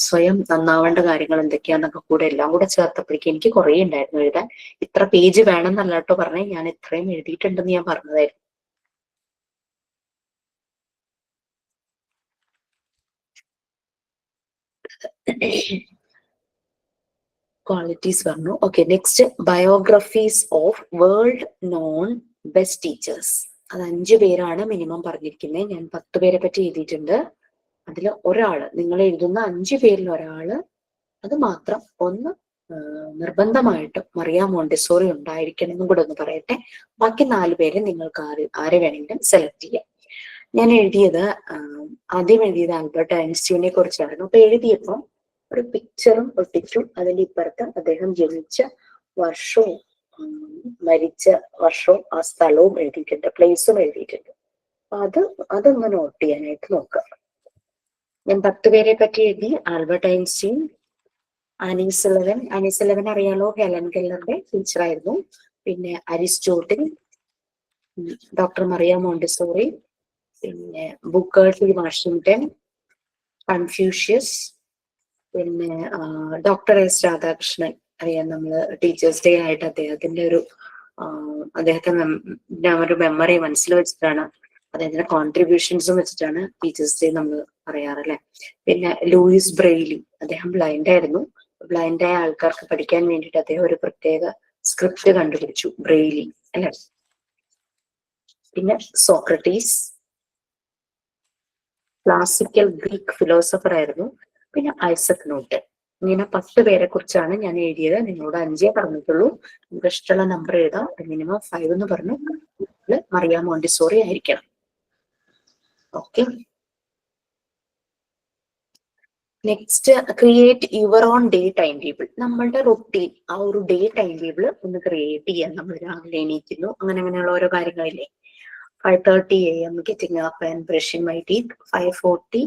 സ്വയം നന്നാവേണ്ട കാര്യങ്ങൾ എന്തൊക്കെയാന്നൊക്കെ കൂടെ എല്ലാം കൂടെ ചേർത്തപ്പോഴേക്കും എനിക്ക് കുറെ ഉണ്ടായിരുന്നു എഴുതാൻ. ഇത്ര പേജ് വേണമെന്നല്ല കേട്ടോ പറഞ്ഞേ, ഞാൻ ഇത്രയും എഴുതിയിട്ടുണ്ടെന്ന് ഞാൻ പറഞ്ഞതായിരുന്നു. ക്വാളിറ്റീസ് പറഞ്ഞു. Okay, next biographies of world non best teachers. അത് 5 പേരാണ് മിനിമം പറഞ്ഞിരിക്കുന്നത്. ഞാൻ 10 പേരെ പറ്റി എഴുതിയിട്ടുണ്ട്. അതിൽ ഒരാള്, നിങ്ങൾ എഴുതുന്ന 5 പേരിൽ ഒരാള്, അത് മാത്രം ഒന്ന് നിർബന്ധമായിട്ടും മറിയ മോണ്ടിസോറി ഉണ്ടായിരിക്കണം എന്നും കൂടെ ഒന്ന് പറയട്ടെ. ബാക്കി 4 പേരെ നിങ്ങൾക്ക് ആരെ വേണമെങ്കിലും സെലക്ട് ചെയ്യാം. ഞാൻ എഴുതിയത് ആദ്യം എഴുതിയത് ആൽബർട്ട് ഐൻസ്റ്റീനെ കുറിച്ചായിരുന്നു. അപ്പൊ എഴുതിയപ്പോൾ ഒരു പിക്ചറും ഒട്ടിച്ചു. അതിന്റെ ഇപ്പുറത്ത് അദ്ദേഹം ജനിച്ച വർഷവും മരിച്ച വർഷവും ആ സ്ഥലവും എഴുതിയിട്ടുണ്ട്, പ്ലേസും എഴുതിയിട്ടുണ്ട്. അപ്പൊ അതൊന്ന് നോട്ട് ചെയ്യാനായിട്ട് നോക്കാം. ഞാൻ 10 പേരെ പറ്റി എഴുതി. ആൽബർട്ട് ഐൻസ്റ്റീൻ, ആനീസ് അറിയാലോ, ഹെലൻ കെല്ലറുടെ ടീച്ചറായിരുന്നു. പിന്നെ അരിസ്റ്റോട്ടിൽ, ഡോക്ടർ മറിയ മോണ്ടിസോറി, പിന്നെ ബുക്കർ ടി വാഷിംഗ്ടൺ, കൺഫ്യൂഷ്യസ്, പിന്നെ ഡോക്ടർ എസ് രാധാകൃഷ്ണൻ അറിയാം. നമ്മള് ടീച്ചേഴ്സ് ഡേ ആയിട്ട് അദ്ദേഹത്തിന്റെ ഒരു മെമ്മറി മനസ്സിൽ വെച്ചിട്ടാണ്, അദ്ദേഹത്തിന്റെ കോൺട്രിബ്യൂഷൻസും വെച്ചിട്ടാണ് ടീച്ചേഴ്സ് ഡേ നമ്മൾ പറയാറല്ലേ. പിന്നെ ലൂയിസ് ബ്രെയിലി, അദ്ദേഹം ബ്ലൈൻഡ് ആയിരുന്നു. ബ്ലൈൻഡ് ആയ ആൾക്കാർക്ക് പഠിക്കാൻ വേണ്ടിയിട്ട് അദ്ദേഹം ഒരു പ്രത്യേക സ്ക്രിപ്റ്റ് കണ്ടുപിടിച്ചു, ബ്രെയിലി അല്ലെ. പിന്നെ സോക്രട്ടീസ്, ക്ലാസിക്കൽ ഗ്രീക്ക് ഫിലോസഫർ ആയിരുന്നു. പിന്നെ ഐസക് ന്യൂട്ടൺ. ഇങ്ങനെ 10 പേരെ കുറിച്ചാണ് ഞാൻ എഴുതിയത്. നിങ്ങളോട് 5 പറഞ്ഞിട്ടുള്ളൂ. നിങ്ങൾക്ക് ഇഷ്ടമുള്ള നമ്പർ എഴുതാം. മിനിമം 5 എന്ന് പറഞ്ഞു. മറിയ മോണ്ടിസോറി ആയിരിക്കണം. Okay, next create your own day time table. നമ്മളുടെ റൊട്ടീൻ, ആ ഒരു ഡേ ടൈം ടേബിൾ ഒന്ന് ക്രിയേറ്റ് ചെയ്യാൻ. നമ്മൾ രാവിലെ എണീക്കുന്നു, അങ്ങനെയുള്ള ഓരോ കാര്യങ്ങളില്ലേ. 5:30 AM getting up and brushing my teeth. 5:40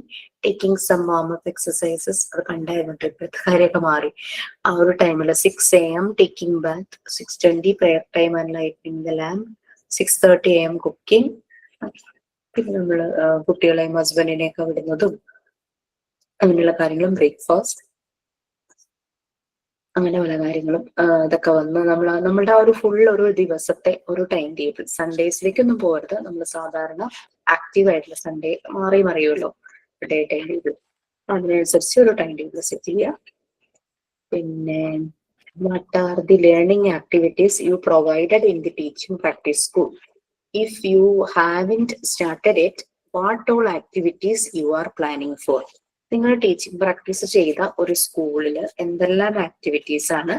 taking some warm-up exercises. അത് കണ്ടായിരുന്നു. ഇപ്പോഴത്തെ കാര്യമൊക്കെ മാറി. ആ ഒരു ടൈമിൽ 6 AM taking bath. 6:20 prayer time and lighting the lamp. 6:30 AM cooking. പിന്നെ നമ്മള് കുട്ടികളെയും ഹസ്ബൻഡിനെയൊക്കെ വിടുന്നതും അങ്ങനെയുള്ള കാര്യങ്ങളും, ബ്രേക്ക്ഫാസ്റ്റ്, അങ്ങനെ പല കാര്യങ്ങളും ഇതൊക്കെ വന്ന് നമ്മളുടെ ആ ഒരു ഫുൾ ഒരു ദിവസത്തെ ഒരു ടൈം ടേബിൾ. സൺഡേസിലേക്കൊന്നും പോകരുത്. നമ്മൾ സാധാരണ ആക്റ്റീവ് ആയിട്ടുള്ള സൺഡേ മാറി മറിയുമല്ലോ ഡേ ടൈം ടേബിൾ, അതിനനുസരിച്ച് ഒരു ടൈം ടേബിൾ സെറ്റ് ചെയ്യുക. പിന്നെ what are the learning activities you provided in the teaching practice school? If you haven't started it, what all activities you are planning four? നിങ്ങൾ teaching practice ചെയ്ത ഒരു സ്കൂളിൽ എന്തെല്ലാം activities ആണ്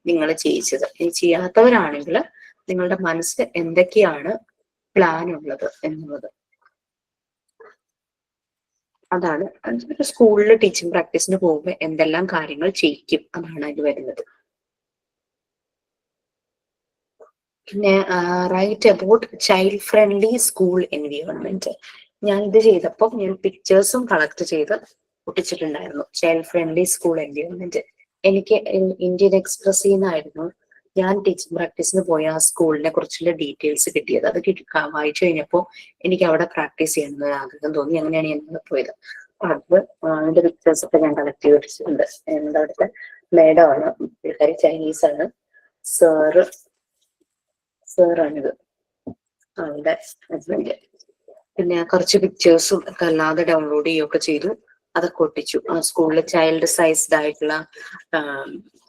നിങ്ങൾ ചെയ്യിച്ചത്? ഇനി ചെയ്യാത്തവരാണെങ്കിൽ നിങ്ങളുടെ മനസ്സിൽ എന്തൊക്കെയാണ് പ്ലാൻ ഉള്ളത് എന്നുള്ളത്. അതാണ് ഒരു സ്കൂളിൽ ടീച്ചിങ് പ്രാക്ടീസിന് പോകുമ്പോൾ എന്തെല്ലാം കാര്യങ്ങൾ ചെയ്യിക്കും, അതാണ് അതിൽ വരുന്നത്. പിന്നെ write about child friendly school environment. ഞാൻ ഇത് ചെയ്തപ്പോൾ ഞാൻ പിക്ചേഴ്സും കളക്ട് ചെയ്ത് ഒട്ടിച്ചിട്ടുണ്ടായിരുന്നു. ചൈൽഡ് ഫ്രണ്ട്ലി സ്കൂൾ എൻവിയോൺമെന്റ് എനിക്ക് ഇന്ത്യൻ എക്സ്പ്രസിൽ നിന്നായിരുന്നു ഞാൻ ടീച്ചിങ് പ്രാക്ടീസിന് പോയ ആ സ്കൂളിനെ കുറിച്ചുള്ള ഡീറ്റെയിൽസ് കിട്ടിയത്. അത് വായിച്ചു കഴിഞ്ഞപ്പോൾ എനിക്ക് അവിടെ പ്രാക്ടീസ് ചെയ്യണമെന്ന് ഒരു ആഗ്രഹം തോന്നി. അങ്ങനെയാണ് ഞാൻ പോയത്. അത് അതിന്റെ പിക്ചേഴ്സ് ഒക്കെ ഞാൻ കളക്ട് ചെയ്ത് വെച്ചിട്ടുണ്ട്. എന്താ അവിടുത്തെ മേഡമാണ്, പുള്ളിക്കാരി ചൈനീസ് ആണ്. സാറാണിത്, അവളുടെ ഹസ്ബൻഡ്. പിന്നെ കുറച്ച് പിക്ചേഴ്സും ഒക്കെ അല്ലാതെ ഡൗൺലോഡ് ചെയ്യുകയൊക്കെ ചെയ്തു. അതൊക്കെ ഒട്ടിച്ചു. ആ സ്കൂളിൽ ചൈൽഡ് സൈസ്ഡ് ആയിട്ടുള്ള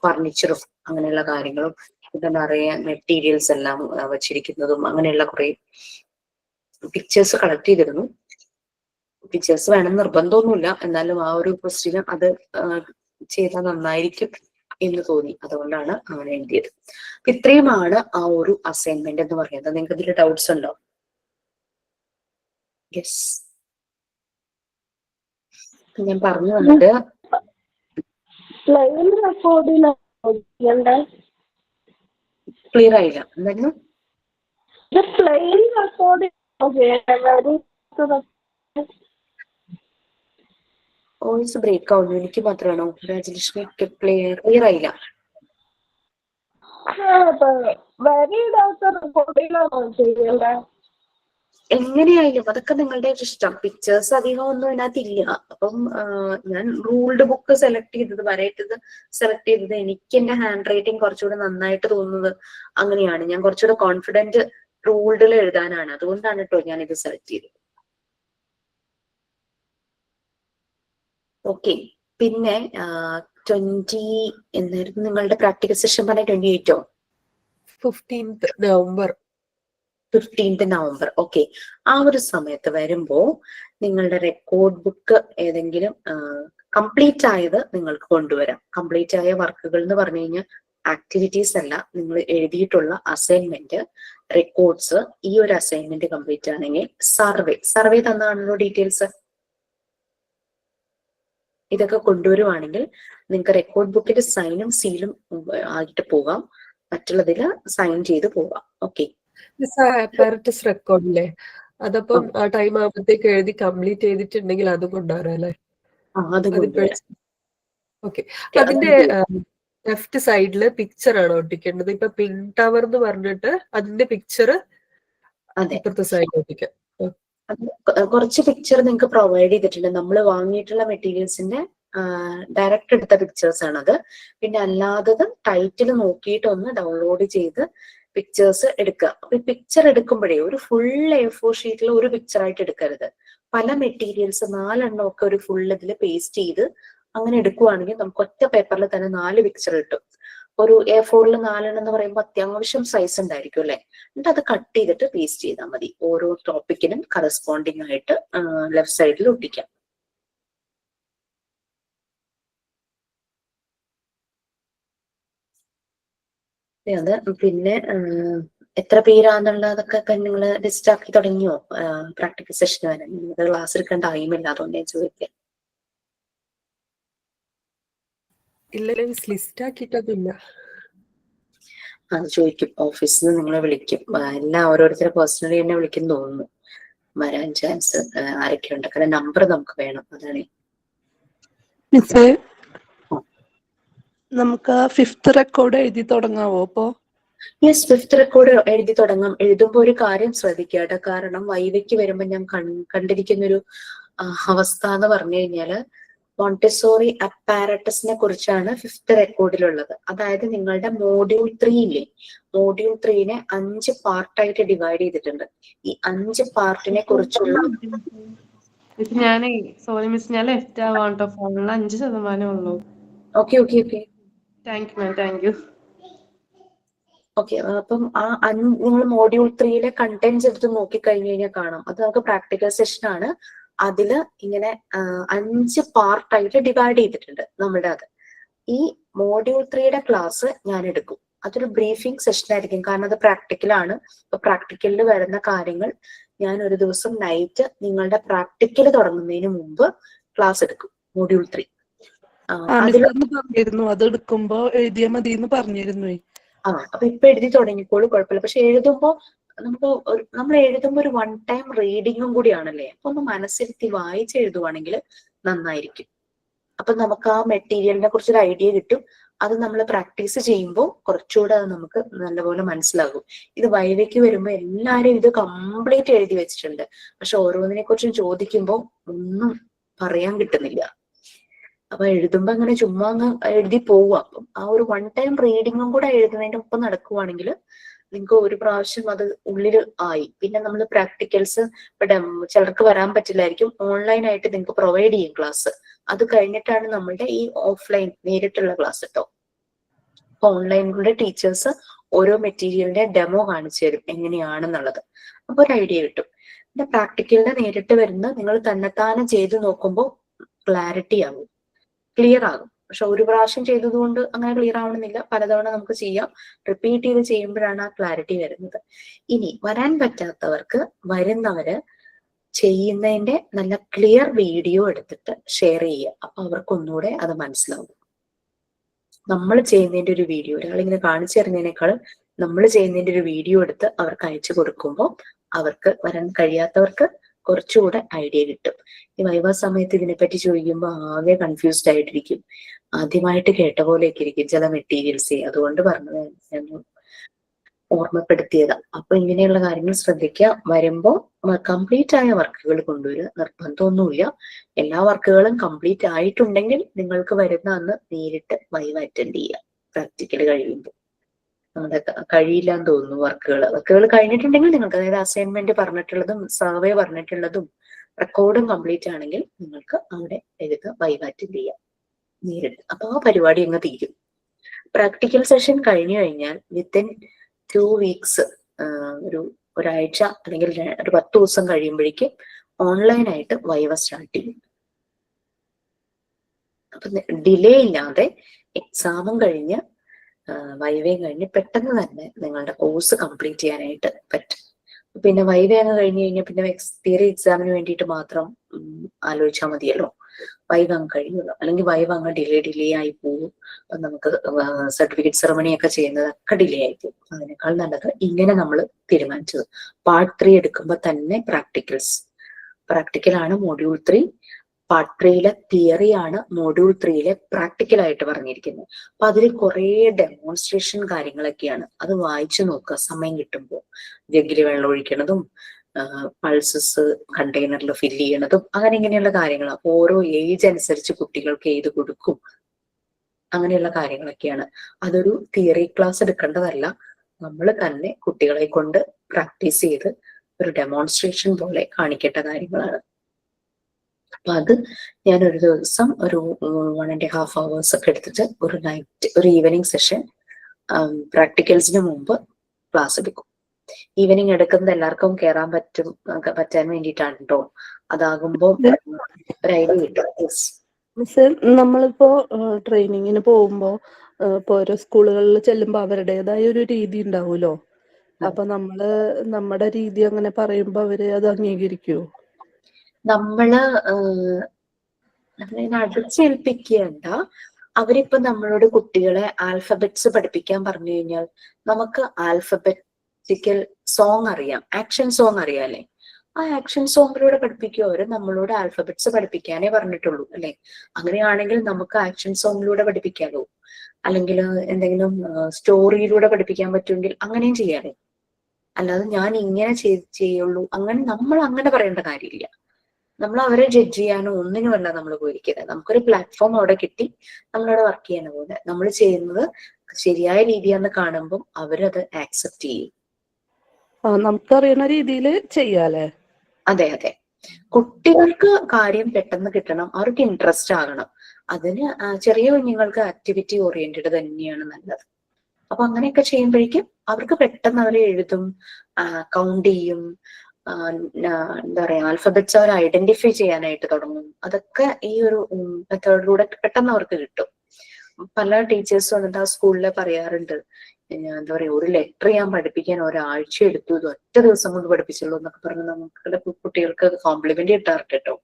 ഫർണിച്ചറും അങ്ങനെയുള്ള കാര്യങ്ങളും പിന്നെ നിറയെ മെറ്റീരിയൽസ് എല്ലാം വച്ചിരിക്കുന്നതും അങ്ങനെയുള്ള കുറെ പിക്ചേഴ്സ് കളക്ട് ചെയ്തിരുന്നു. പിക്ചേഴ്സ് വേണം നിർബന്ധമൊന്നുമില്ല, എന്നാലും ആ ഒരു ക്വസ്റ്റ്യന് അത് ചെയ്താൽ നന്നായിരിക്കും എന്ന് തോന്നി. അതുകൊണ്ടാണ് അങ്ങനെ എഴുതിയത്. ഇത്രയുമാണ് ആ ഒരു അസൈൻമെന്റ് എന്ന് പറയുന്നത്. നിങ്ങൾക്ക് ഇതിൽ ഡൗട്ട്സ് ഉണ്ടോ? യെസ്, ഞാൻ പറഞ്ഞു വന്നത് ക്ലിയർ ആയില്ല. എന്തായിരുന്നു? വോയിസ് ബ്രേക്ക് ആവുന്നു. എനിക്ക് മാത്രമാണോ? രാജലക്ഷ്മി ക്ലിയർ ആയില്ല. എങ്ങനെയായാലും അതൊക്കെ നിങ്ങളുടെ ഇഷ്ടം. പിക്ചേഴ്സ് അധികം ഒന്നും അതിനകത്തില്ല. അപ്പം ഞാൻ റൂൾഡ് ബുക്ക് സെലക്ട് ചെയ്തത്, വരയിട്ടത് സെലക്ട് ചെയ്തത് എനിക്ക് എന്റെ ഹാൻഡ് റൈറ്റിംഗ് കുറച്ചുകൂടെ നന്നായിട്ട് തോന്നുന്നത് അങ്ങനെയാണ്. ഞാൻ കുറച്ചുകൂടെ കോൺഫിഡന്റ് റൂൾഡിൽ എഴുതാനാണ്. അതുകൊണ്ടാണ് കേട്ടോ ഞാൻ ഇത് സെലക്ട് ചെയ്തത്. ഓക്കെ, പിന്നെ 20 എന്നായിരുന്നു നിങ്ങളുടെ പ്രാക്ടിക്കൽ സെഷൻ പറഞ്ഞ? 28 15th November. 15th November. Okay, ആ ഒരു സമയത്ത് വരുമ്പോ നിങ്ങളുടെ റെക്കോർഡ് ബുക്ക് ഏതെങ്കിലും കംപ്ലീറ്റ് ആയത് നിങ്ങൾക്ക് കൊണ്ടുവരാം. കംപ്ലീറ്റ് ആയ വർക്കുകൾ എന്ന് പറഞ്ഞു കഴിഞ്ഞാൽ ആക്ടിവിറ്റീസ് അല്ല, നിങ്ങൾ എഴുതിയിട്ടുള്ള അസൈൻമെന്റ്, റെക്കോർഡ്സ്. ഈ ഒരു അസൈൻമെന്റ് കംപ്ലീറ്റ് ആണെങ്കിൽ സർവേ തന്നാണല്ലോ ഡീറ്റെയിൽസ്. ഇതൊക്കെ കൊണ്ടുവരുവാണെങ്കിൽ നിങ്ങൾക്ക് റെക്കോർഡ് ബുക്കിൽ സൈനും സീലും ആയിട്ട് പോകാം, മറ്റുള്ളതിൽ സൈൻ ചെയ്ത് പോകാം. ഓക്കെ, അപ്പാരറ്റസ് റെക്കോർഡില്ലേ, അതപ്പം ആ ടൈം ആകുമ്പോഴത്തേക്ക് എഴുതി കംപ്ലീറ്റ് ചെയ്തിട്ടുണ്ടെങ്കിൽ അത് കൊണ്ടുവരാം അല്ലേ? അത് കൊണ്ടുവരാം. ഓക്കെ, അതിന്റെ ലെഫ്റ്റ് സൈഡില് പിക്ചർ ആണ് ഒട്ടിക്കേണ്ടത്. ഇപ്പൊ പിങ്ക് ടവർ എന്ന് പറഞ്ഞിട്ട് അതിന്റെ പിക്ചർ ഇപ്പുറത്തെ സൈഡിൽ ഒട്ടിക്കാം. കുറച്ച് പിക്ചർ നിങ്ങൾക്ക് പ്രൊവൈഡ് ചെയ്തിട്ടുണ്ട്. നമ്മൾ വാങ്ങിയിട്ടുള്ള മെറ്റീരിയൽസിന്റെ ഡയറക്റ്റ് എടുത്ത പിക്ചേഴ്സ് ആണത്. പിന്നെ അല്ലാത്തത് ടൈറ്റിൽ നോക്കിയിട്ട് ഒന്ന് ഡൗൺലോഡ് ചെയ്ത് പിക്ചേഴ്സ് എടുക്കുക. അപ്പൊ ഈ പിക്ചർ എടുക്കുമ്പോഴേ ഒരു ഫുൾ A4 ഷീറ്റിൽ ഒരു പിക്ചർ ആയിട്ട് എടുക്കരുത്. പല മെറ്റീരിയൽസ് 4 എണ്ണം ഒക്കെ ഒരു ഫുൾ ഇതിൽ പേസ്റ്റ് ചെയ്ത് അങ്ങനെ എടുക്കുവാണെങ്കിൽ നമുക്ക് ഒറ്റ പേപ്പറിൽ തന്നെ 4 പിക്ചർ കിട്ടും. ഒരു A4 4 എണ്ണം എന്ന് പറയുമ്പോൾ അത്യാവശ്യം സൈസ് ഉണ്ടായിരിക്കും അല്ലെ. എന്നിട്ട് അത് കട്ട് ചെയ്തിട്ട് പേസ്റ്റ് ചെയ്താൽ മതി. ഓരോ ടോപ്പിക്കിനും കറസ്പോണ്ടിങ് ആയിട്ട് ലെഫ്റ്റ് സൈഡിൽ ഒട്ടിക്കാം. അത് പിന്നെ എത്ര പേരാന്നുള്ളതൊക്കെ നിങ്ങൾ ലിസ്റ്റ് ആക്കി തുടങ്ങിയോ? പ്രാക്ടിക്കൽ സെഷൻ വരെ നിങ്ങൾക്ക് ക്ലാസ് എടുക്കാൻ ടൈമില്ല, അതുകൊണ്ട് ഞാൻ ചോദിക്കാം. ഇല്ല, ലിസ്റ്റ് ആക്കിയിട്ടൊന്നുമില്ല. അത് ചോദിക്കും, ഓഫീസിൽ നിന്ന് നിങ്ങളെ വിളിക്കും. എല്ലാം ഓരോരുത്തരെ പേഴ്സണലി തന്നെ വിളിക്കും തോന്നുന്നു. വരാൻ ചാൻസ് ആരൊക്കെ ഉണ്ട്, കാരണം നമ്പർ നമുക്ക് വേണം. അതാണ് നമുക്ക് 5th റെക്കോർഡ് എഴുതി തുടങ്ങാവോ? അപ്പോ യെസ്, 5th റെക്കോർഡ് എഴുതി തുടങ്ങാം. എഴുതുമ്പോൾ ഒരു കാര്യം ശ്രദ്ധിക്കുക, കാരണം വൈവയ്ക്ക് വരുമ്പോൾ ഞാൻ കണ്ടിരിക്കുന്നൊരു അവസ്ഥ എന്ന് പറഞ്ഞു കഴിഞ്ഞാല് മോണ്ടിസോറി അപ്പാരറ്റസിനെ കുറിച്ചാണ് 5th റെക്കോർഡിലുള്ളത്. അതായത് നിങ്ങളുടെ മോഡ്യൂൾ 3 ഇല്ലേ, മോഡ്യൂൾ 3നെ 5 പാർട്ടായിട്ട് ഡിവൈഡ് ചെയ്തിട്ടുണ്ട്. ഈ 5 പാർട്ടിനെ കുറിച്ചുള്ള ഞാനേ സോറി മിസ്, ഞാൻ ലെഫ്റ്റ് ആവാട്ടോ, ഫോണിൽ 5% ഉള്ളൂ. Okay okay okay, thank you ma'am, thank you. Okay, അപ്പം നിങ്ങൾ മോഡ്യൂൾ 3യിലെ കണ്ടന്റ്സ് എടുത്ത് നോക്കിക്കഴിഞ്ഞു കഴിഞ്ഞാൽ കാണാം. അത് നമുക്ക് പ്രാക്ടിക്കൽ സെഷൻ ആണ്. അതില് ഇങ്ങനെ 5 പാർട്ടായിട്ട് ഡിവൈഡ് ചെയ്തിട്ടുണ്ട് നമ്മുടെ അത്. ഈ മോഡ്യൂൾ 3യുടെ ക്ലാസ് ഞാൻ എടുക്കും. അതൊരു ബ്രീഫിംഗ് സെഷൻ ആയിരിക്കും, കാരണം അത് പ്രാക്ടിക്കലാണ്. അപ്പൊ പ്രാക്ടിക്കലിൽ വരുന്ന കാര്യങ്ങൾ ഞാൻ ഒരു ദിവസം നൈറ്റ് നിങ്ങളുടെ പ്രാക്ടിക്കൽ തുടങ്ങുന്നതിന് മുമ്പ് ക്ലാസ് എടുക്കും. മോഡ്യൂൾ 3 പറഞ്ഞിരുന്നു, അത് എടുക്കുമ്പോ എഴുതിയാ മതി എന്ന് പറഞ്ഞിരുന്നു. അപ്പൊ ഇപ്പൊ എഴുതി തുടങ്ങിക്കോളൂ, കുഴപ്പമില്ല. പക്ഷെ എഴുതുമ്പോ നമ്മൾ എഴുതുമ്പോ ഒരു 1 ടൈം റീഡിങ്ങും കൂടിയാണല്ലേ. അപ്പൊ ഒന്ന് മനസ്സിരുത്തി വായിച്ച് എഴുതുവാണെങ്കിൽ നന്നായിരിക്കും. അപ്പൊ നമുക്ക് ആ മെറ്റീരിയലിനെ കുറിച്ചൊരു ഐഡിയ കിട്ടും. അത് നമ്മൾ പ്രാക്ടീസ് ചെയ്യുമ്പോൾ കുറച്ചുകൂടെ അത് നമുക്ക് നല്ലപോലെ മനസ്സിലാകും. ഇത് വൈവയ്ക്ക് വരുമ്പോൾ എല്ലാരും ഇത് കംപ്ലീറ്റ് എഴുതി വെച്ചിട്ടുണ്ട്, പക്ഷെ ഓരോന്നിനെ കുറിച്ചും ചോദിക്കുമ്പോൾ ഒന്നും പറയാൻ കിട്ടുന്നില്ല. അപ്പൊ എഴുതുമ്പോ അങ്ങനെ ചുമ്മാ അങ്ങ് എഴുതി പോവുക. അപ്പം ആ ഒരു 1 ടൈം റീഡിങ്ങും കൂടെ എഴുതുന്നതിന്റെ ഒപ്പം നടക്കുവാണെങ്കിൽ നിങ്ങൾക്ക് ഒരു പ്രാവശ്യം അത് ഉള്ളിൽ ആയി. പിന്നെ നമ്മൾ പ്രാക്ടിക്കൽസ് ചിലർക്ക് വരാൻ പറ്റില്ലായിരിക്കും, ഓൺലൈൻ ആയിട്ട് നിങ്ങൾക്ക് പ്രൊവൈഡ് ചെയ്യും ക്ലാസ്. അത് കഴിഞ്ഞിട്ടാണ് നമ്മളുടെ ഈ ഓഫ്ലൈൻ നേരിട്ടുള്ള ക്ലാസ് കേട്ടോ. അപ്പൊ ഓൺലൈനിലൂടെ ടീച്ചേഴ്സ് ഓരോ മെറ്റീരിയലിന്റെ ഡെമോ കാണിച്ചു തരും എങ്ങനെയാണെന്നുള്ളത്. അപ്പൊ ഒരു ഐഡിയ കിട്ടും. പിന്നെ പ്രാക്ടിക്കലിന്റെ നേരിട്ട് വരുന്ന നിങ്ങൾ തന്നെത്താനെ ചെയ്ത് നോക്കുമ്പോൾ ക്ലാരിറ്റി ആകും, ക്ലിയർ ആകും. പക്ഷെ ഒരു പ്രാവശ്യം ചെയ്തതുകൊണ്ട് അങ്ങനെ ക്ലിയർ ആവണമെന്നില്ല, പലതവണ നമുക്ക് ചെയ്യാം. റിപ്പീറ്റ് ചെയ്ത് ചെയ്യുമ്പോഴാണ് ആ ക്ലാരിറ്റി വരുന്നത്. ഇനി വരാൻ പറ്റാത്തവർക്ക് വരുന്നവര് ചെയ്യുന്നതിന്റെ നല്ല ക്ലിയർ വീഡിയോ എടുത്തിട്ട് ഷെയർ ചെയ്യുക. അപ്പൊ അവർക്ക് ഒന്നുകൂടെ അത് മനസ്സിലാവും. നമ്മൾ ചെയ്യുന്നതിന്റെ ഒരു വീഡിയോ ഒരാളിങ്ങനെ കാണിച്ചു തരുന്നതിനേക്കാളും നമ്മൾ ചെയ്യുന്നതിന്റെ ഒരു വീഡിയോ എടുത്ത് അവർക്ക് അയച്ചു കൊടുക്കുമ്പോൾ അവർക്ക് വരാൻ കഴിയാത്തവർക്ക് കുറച്ചുകൂടെ ഐഡിയ കിട്ടും. ഈ വൈവ സമയത്ത് ഇതിനെപ്പറ്റി ചോദിക്കുമ്പോൾ ആകെ കൺഫ്യൂസ്ഡ് ആയിട്ടിരിക്കും, ആദ്യമായിട്ട് കേട്ട പോലെയൊക്കെ ഇരിക്കും ചില മെറ്റീരിയൽസ്. അതുകൊണ്ട് പറഞ്ഞത് ഞാൻ ഓർമ്മപ്പെടുത്തിയതാ. അപ്പൊ ഇങ്ങനെയുള്ള കാര്യങ്ങൾ ശ്രദ്ധിക്കുക. വരുമ്പോൾ കംപ്ലീറ്റ് ആയ വർക്കുകൾ കൊണ്ടുവരിക, നിർബന്ധമൊന്നുമില്ല. എല്ലാ വർക്കുകളും കംപ്ലീറ്റ് ആയിട്ടുണ്ടെങ്കിൽ നിങ്ങൾക്ക് വരുന്ന അന്ന് നേരിട്ട് വൈവ അറ്റൻഡ് ചെയ്യുക. പ്രാക്ടിക്കൽ കഴിയുമ്പോൾ നമ്മുടെ കഴിയില്ല എന്ന് തോന്നുന്നു വർക്കുകൾ കഴിഞ്ഞിട്ടുണ്ടെങ്കിൽ നിങ്ങൾക്ക്, അതായത് അസൈൻമെന്റ് പറഞ്ഞിട്ടുള്ളതും സർവേ പറഞ്ഞിട്ടുള്ളതും റെക്കോർഡും കംപ്ലീറ്റ് ആണെങ്കിൽ നിങ്ങൾക്ക് അവിടെ എഴുതുക, വൈവ അറ്റൻഡ് ചെയ്യാം നേരിട്ട്. അപ്പൊ ആ പരിപാടി അങ്ങ് തീരും. പ്രാക്ടിക്കൽ സെഷൻ കഴിഞ്ഞു കഴിഞ്ഞാൽ വിത്തിൻ 2 വീക്സ്, ഒരാഴ്ച അല്ലെങ്കിൽ ഒരു 10 ദിവസം കഴിയുമ്പോഴേക്കും ഓൺലൈനായിട്ട് വൈവ സ്റ്റാർട്ട് ചെയ്യും. അപ്പൊ ഡിലേ ഇല്ലാതെ എക്സാമും കഴിഞ്ഞ് വൈവയും കഴിഞ്ഞ് പെട്ടെന്ന് തന്നെ നിങ്ങളുടെ കോഴ്സ് കംപ്ലീറ്റ് ചെയ്യാനായിട്ട് പറ്റും. പിന്നെ വൈവ അങ്ങ് കഴിഞ്ഞ് കഴിഞ്ഞാൽ പിന്നെ തിയറി എക്സാമിന് വേണ്ടിയിട്ട് മാത്രം ആലോചിച്ചാൽ മതിയല്ലോ. വൈവ അങ്ങ് കഴിയുമല്ലോ. അല്ലെങ്കിൽ വൈവ അങ്ങ് ഡിലേ ആയി പോകും. നമുക്ക് സർട്ടിഫിക്കറ്റ് സെറമണി ഒക്കെ ചെയ്യുന്നതൊക്കെ ഡിലേ ആയി പോകും. അതിനേക്കാൾ നല്ലത് ഇങ്ങനെ നമ്മൾ തീരുമാനിച്ചത്. പാർട്ട് 3 എടുക്കുമ്പോൾ തന്നെ പ്രാക്ടിക്കലാണ് മോഡ്യൂൾ 3. പാർട്ട് 3 തിയറി ആണ് മോഡ്യൂൾ 3 പ്രാക്ടിക്കലായിട്ട് പറഞ്ഞിരിക്കുന്നത്. അപ്പൊ അതിൽ കുറെ ഡെമോൺസ്ട്രേഷൻ കാര്യങ്ങളൊക്കെയാണ്. അത് വായിച്ചു നോക്കുക സമയം കിട്ടുമ്പോൾ. ജഗ്ഗില് വെള്ളം ഒഴിക്കണതും പൾസസ് കണ്ടെയ്നറിൽ ഫില്ല് ചെയ്യണതും അങ്ങനെ ഇങ്ങനെയുള്ള കാര്യങ്ങൾ. അപ്പൊ ഓരോ ഏജ് അനുസരിച്ച് കുട്ടികൾക്ക് ഏത് കൊടുക്കും അങ്ങനെയുള്ള കാര്യങ്ങളൊക്കെയാണ്. അതൊരു തിയറി ക്ലാസ് എടുക്കേണ്ടതല്ല. നമ്മൾ തന്നെ കുട്ടികളെ കൊണ്ട് പ്രാക്ടീസ് ചെയ്ത് ഒരു ഡെമോൺസ്ട്രേഷൻ പോലെ കാണിക്കേണ്ട കാര്യങ്ങളാണ്. അപ്പൊ അത് ഞാൻ ഒരു ദിവസം ഒരു 1.5 hours ഒക്കെ എടുത്തിട്ട് ഒരു ഈവനിങ് സെഷൻ പ്രാക്ടിക്കൽസിന് മുമ്പ് ക്ലാസ് എടുക്കും. ഈവനിങ് എടുക്കുന്നത് എല്ലാവർക്കും കയറാൻ പറ്റാൻ വേണ്ടിയിട്ടാണ് കേട്ടോ. അതാകുമ്പോ ഒരു ഐഡിയ കിട്ടും. മിസ്, നമ്മളിപ്പോ ട്രെയിനിങ്ങിന് പോകുമ്പോ ഇപ്പൊ ഓരോ സ്കൂളുകളിൽ ചെല്ലുമ്പോ അവരുടേതായ ഒരു രീതി ഉണ്ടാവുമല്ലോ. അപ്പൊ നമ്മുടെ രീതി അങ്ങനെ പറയുമ്പോ അവര് അത് അംഗീകരിക്കുവോ? നമ്മള് അടിച്ചേൽപ്പിക്കേണ്ട. അവരിപ്പോ നമ്മളോട് കുട്ടികളെ ആൽഫബറ്റ്സ് പഠിപ്പിക്കാൻ പറഞ്ഞു കഴിഞ്ഞാൽ നമുക്ക് ആൽഫബറ്റിക്കൽ സോങ് അറിയാം, ആക്ഷൻ സോങ് അറിയാലേ. ആ ആക്ഷൻ സോങ്ങിലൂടെ പഠിപ്പിക്കുക. അവര് നമ്മളോട് ആൽഫബറ്റ്സ് പഠിപ്പിക്കാനേ പറഞ്ഞിട്ടുള്ളൂ അല്ലെ. അങ്ങനെയാണെങ്കിൽ നമുക്ക് ആക്ഷൻ സോങ്ങിലൂടെ പഠിപ്പിക്കാലോ. അല്ലെങ്കിൽ എന്തെങ്കിലും സ്റ്റോറിയിലൂടെ പഠിപ്പിക്കാൻ പറ്റുമെങ്കിൽ അങ്ങനെയും ചെയ്യാലോ. അല്ലാതെ ഞാൻ ഇങ്ങനെ ചെയ്യുള്ളൂ നമ്മൾ അങ്ങനെ പറയേണ്ട കാര്യമില്ല. നമ്മൾ അവരെ ജഡ്ജ് ചെയ്യാനോ ഒന്നിനുമല്ല നമ്മൾ പോയിരിക്കുന്നത്. നമുക്കൊരു പ്ലാറ്റ്ഫോം അവിടെ കിട്ടി, നമ്മളവിടെ വർക്ക് ചെയ്യാൻ പോലെ നമ്മൾ ചെയ്യുന്നത് ശരിയായ രീതിയാന്ന് കാണുമ്പോൾ അവരത് ആക്സെപ്റ്റ് ചെയ്യും. നമുക്കറിയുന്ന രീതിയിൽ ചെയ്യാലേ. അതെ. കുട്ടികൾക്ക് കാര്യം പെട്ടെന്ന് കിട്ടണം, അവർക്ക് ഇൻട്രസ്റ്റ് ആകണം. അതിന് ചെറിയ കുഞ്ഞുങ്ങൾക്ക് ആക്ടിവിറ്റി ഓറിയന്റഡ് തന്നെയാണ് നല്ലത്. അപ്പൊ അങ്ങനെയൊക്കെ ചെയ്യുമ്പോഴേക്കും അവർക്ക് പെട്ടെന്ന് അവർ എഴുതും, കൗണ്ട് ചെയ്യും, എന്താ പറയാ ആൽഫബറ്റ്സ് അവർ ഐഡന്റിഫൈ ചെയ്യാനായിട്ട് തുടങ്ങും. അതൊക്കെ ഈ ഒരു മെത്തേഡിലൂടെ പെട്ടെന്ന് അവർക്ക് കിട്ടും. പല ടീച്ചേഴ്സ് വന്നിട്ട് ആ സ്കൂളിൽ പറയാറുണ്ട്, എന്താ പറയാ ഒരു ലെറ്റർ ഞാൻ പഠിപ്പിക്കാൻ ഒരാഴ്ച എടുത്തു, ഇത് ഒറ്റ ദിവസം കൊണ്ട് പഠിപ്പിച്ചുള്ളൂ എന്നൊക്കെ പറഞ്ഞ് നമുക്ക് കുട്ടികൾക്ക് കോംപ്ലിമെന്റ് കിട്ടാറുണ്ട് കേട്ടോ.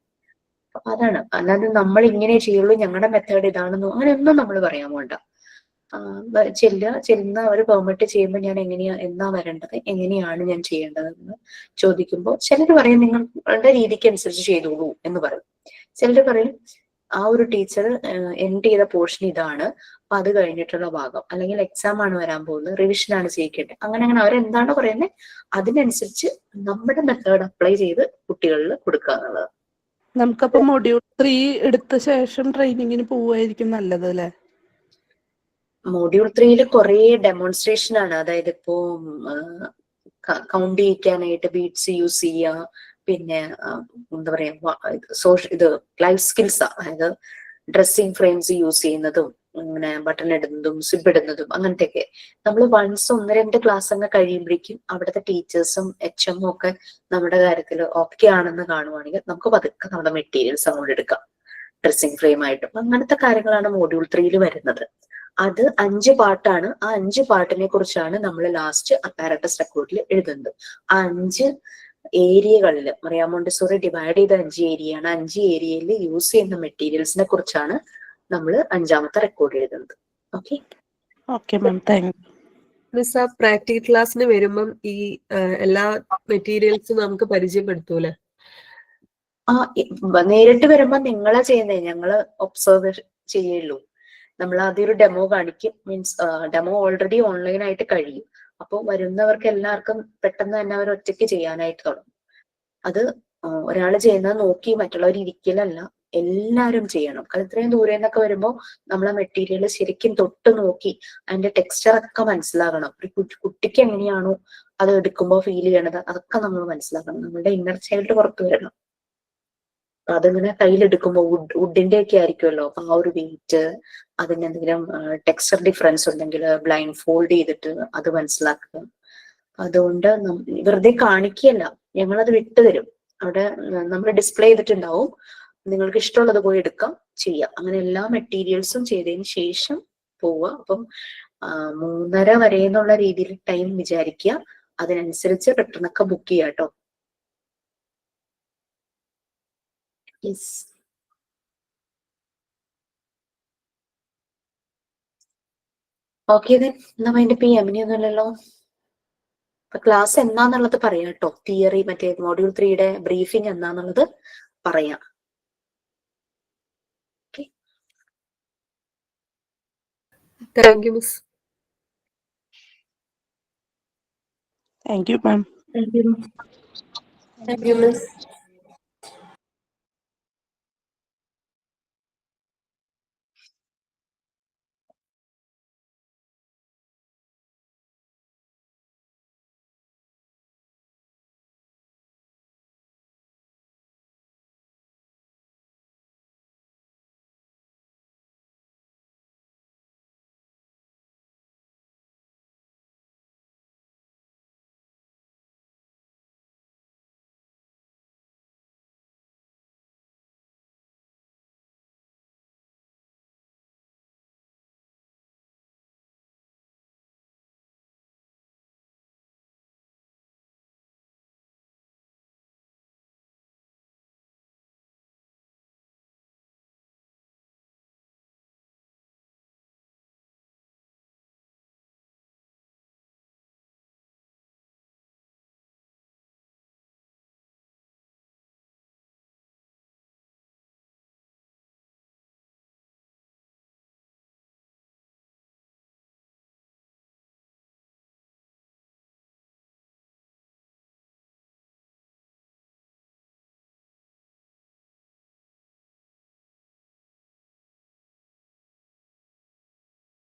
അപ്പൊ അതാണ്. അല്ലാതെ നമ്മൾ ഇങ്ങനെ ചെയ്യുള്ളൂ, ഞങ്ങളുടെ മെത്തേഡ് ഇതാണെന്നോ അങ്ങനെയൊന്നും നമ്മൾ പറയാൻ വേണ്ട. ചെല്ലുന്ന അവർ പെർമിറ്റ് ചെയ്യുമ്പോൾ ഞാൻ എന്നാ വരേണ്ടത്, എങ്ങനെയാണ് ഞാൻ ചെയ്യേണ്ടതെന്ന് ചോദിക്കുമ്പോൾ ചിലർ പറയും നിങ്ങളുടെ രീതിക്ക് അനുസരിച്ച് ചെയ്തോളൂ എന്ന് പറയും. ചിലർ പറയും ആ ഒരു ടീച്ചർ എൻഡ് ചെയ്ത പോർഷൻ ഇതാണ്, അപ്പൊ അത് കഴിഞ്ഞിട്ടുള്ള ഭാഗം, അല്ലെങ്കിൽ എക്സാം ആണ് വരാൻ പോകുന്നത്, റിവിഷൻ ആണ് ചെയ്യിക്കേണ്ടത്, അങ്ങനെ അവരെന്താണോ പറയുന്നത് അതിനനുസരിച്ച് നമ്മുടെ മെത്തേഡ് അപ്ലൈ ചെയ്ത് കുട്ടികളിൽ കൊടുക്കുക എന്നുള്ളത്. നമുക്കപ്പോ മൊഡ്യൂൾ 3 എടുത്ത ശേഷം ട്രെയിനിങ്ങിന് പോവായിരിക്കും നല്ലത് അല്ലെ? മോഡ്യൂൾ 3 കുറെ ഡെമോൺസ്ട്രേഷൻ ആണ്. അതായത് ഇപ്പോ കൗണ്ട് ചെയ്യിക്കാനായിട്ട് ബീഡ്സ് യൂസ് ചെയ്യുക, പിന്നെ എന്താ പറയാ ഇത് ലൈഫ് സ്കിൽസ്, അതായത് ഡ്രസ്സിങ് ഫ്രെയിംസ് യൂസ് ചെയ്യുന്നതും ഇങ്ങനെ ബട്ടൺ ഇടുന്നതും സിബ് ഇടുന്നതും അങ്ങനത്തെയൊക്കെ. നമ്മൾ വൺസ് 1-2 ക്ലാസ് അങ്ങ് കഴിയുമ്പോഴേക്കും അവിടുത്തെ ടീച്ചേഴ്സും HM ഒക്കെ നമ്മുടെ കാര്യത്തിൽ ഓക്കെ ആണെന്ന് കാണുവാണെങ്കിൽ നമുക്ക് പതുക്കെ നമ്മുടെ മെറ്റീരിയൽസ് അങ്ങോട്ട് എടുക്കാം, ഡ്രസ്സിങ് ഫ്രെയിം ആയിട്ടും. അങ്ങനത്തെ കാര്യങ്ങളാണ് മോഡ്യൂൾ 3 വരുന്നത്. അത് 5 പാർട്ടാണ്. ആ 5 പാർട്ടിനെ കുറിച്ചാണ് നമ്മൾ ലാസ്റ്റ് അപ്പാരറ്റസ് റെക്കോർഡിൽ എഴുതുന്നത്. ആ 5 ഏരിയകളിൽ മറിയാ മോണ്ടിസോറി ഡിവൈഡ് ചെയ്ത 5 ഏരിയയാണ്. 5 ഏരിയയിൽ യൂസ് ചെയ്യുന്ന മെറ്റീരിയൽസിനെ കുറിച്ചാണ് നമ്മൾ 5ാമത്തെ റെക്കോർഡ് എഴുതുന്നത്. Okay ma'am, thank you. Miss, ആ പ്രാക്ടിക്കൽ ക്ലാസ്സിന് വരുമ്പം ഈ എല്ലാ മെറ്റീരിയൽസും നമുക്ക് പരിചയപ്പെടുത്തൂലേ? നേരിട്ട് വരുമ്പോ നിങ്ങളെ ചെയ്യുന്നേ, ഞങ്ങള് ഒബ്സർവ് ചെയ്യുള്ളൂ. നമ്മൾ ആദ്യം ഒരു ഡെമോ കാണിക്കും. മീൻസ് ഡെമോ ഓൾറെഡി ഓൺലൈൻ ആയിട്ട് കഴിയും. അപ്പോൾ വരുന്നവർക്ക് എല്ലാവർക്കും പെട്ടെന്ന് തന്നെ അവർ ഒറ്റയ്ക്ക് ചെയ്യാനായിട്ട് തുടങ്ങും. അത് ഒരാൾ ചെയ്യുന്നത് നോക്കി മറ്റുള്ളവർ ഇരിക്കലല്ല, എല്ലാവരും ചെയ്യണം. കാരണം ഇത്രയും ദൂരെ നിന്നൊക്കെ വരുമ്പോൾ നമ്മളെ മെറ്റീരിയൽ ശരിക്കും തൊട്ട് നോക്കി അതിന്റെ ടെക്സ്ചർ ഒക്കെ മനസ്സിലാകണം. ഒരു കുട്ടിക്ക് എങ്ങനെയാണോ അത് എടുക്കുമ്പോൾ ഫീൽ ചെയ്യണത് അതൊക്കെ നമ്മൾ മനസ്സിലാക്കണം. നമ്മളുടെ ഇന്നർ ചൈൽഡ് പുറത്തു വരണം. അതിങ്ങനെ കയ്യിലെടുക്കുമ്പോൾ വുഡിന്റെ ഒക്കെ ആയിരിക്കുമല്ലോ, അപ്പൊ ആ ഒരു വെയിറ്റ്, അതിന് എന്തെങ്കിലും ടെക്സ്ചർ ഡിഫറൻസ് ഉണ്ടെങ്കിൽ ബ്ലൈൻഡ് ഫോൾഡ് ചെയ്തിട്ട് അത് മനസ്സിലാക്കുക. അതുകൊണ്ട് വെറുതെ കാണിക്കുകയല്ല, ഞങ്ങളത് വിട്ടുതരും. അവിടെ നമ്മൾ ഡിസ്പ്ലേ ചെയ്തിട്ടുണ്ടാവും. നിങ്ങൾക്ക് ഇഷ്ടമുള്ളത് പോയി എടുക്കാം, ചെയ്യാം. അങ്ങനെ എല്ലാ മെറ്റീരിയൽസും ചെയ്തതിന് ശേഷം പോവുക. അപ്പം 3:30 വരെ എന്നുള്ള രീതിയിൽ ടൈം വിചാരിക്കുക. അതിനനുസരിച്ച് റിട്ടേൺ ഒക്കെ ബുക്ക് ചെയ്യാം കേട്ടോ. യെസ്. ഓക്കെ, എന്നാ മൈൻഡ് ഇപ്പൊ യമിനിയൊന്നുമല്ലല്ലോ. അപ്പൊ ക്ലാസ് എന്നാന്നുള്ളത് പറയാം കേട്ടോ. തിയറി മറ്റേ മോഡ്യൂൾ 3യുടെ ബ്രീഫിംഗ് എന്നാന്നുള്ളത് പറയാം. Thank you miss. Thank you ma'am. Thank you miss.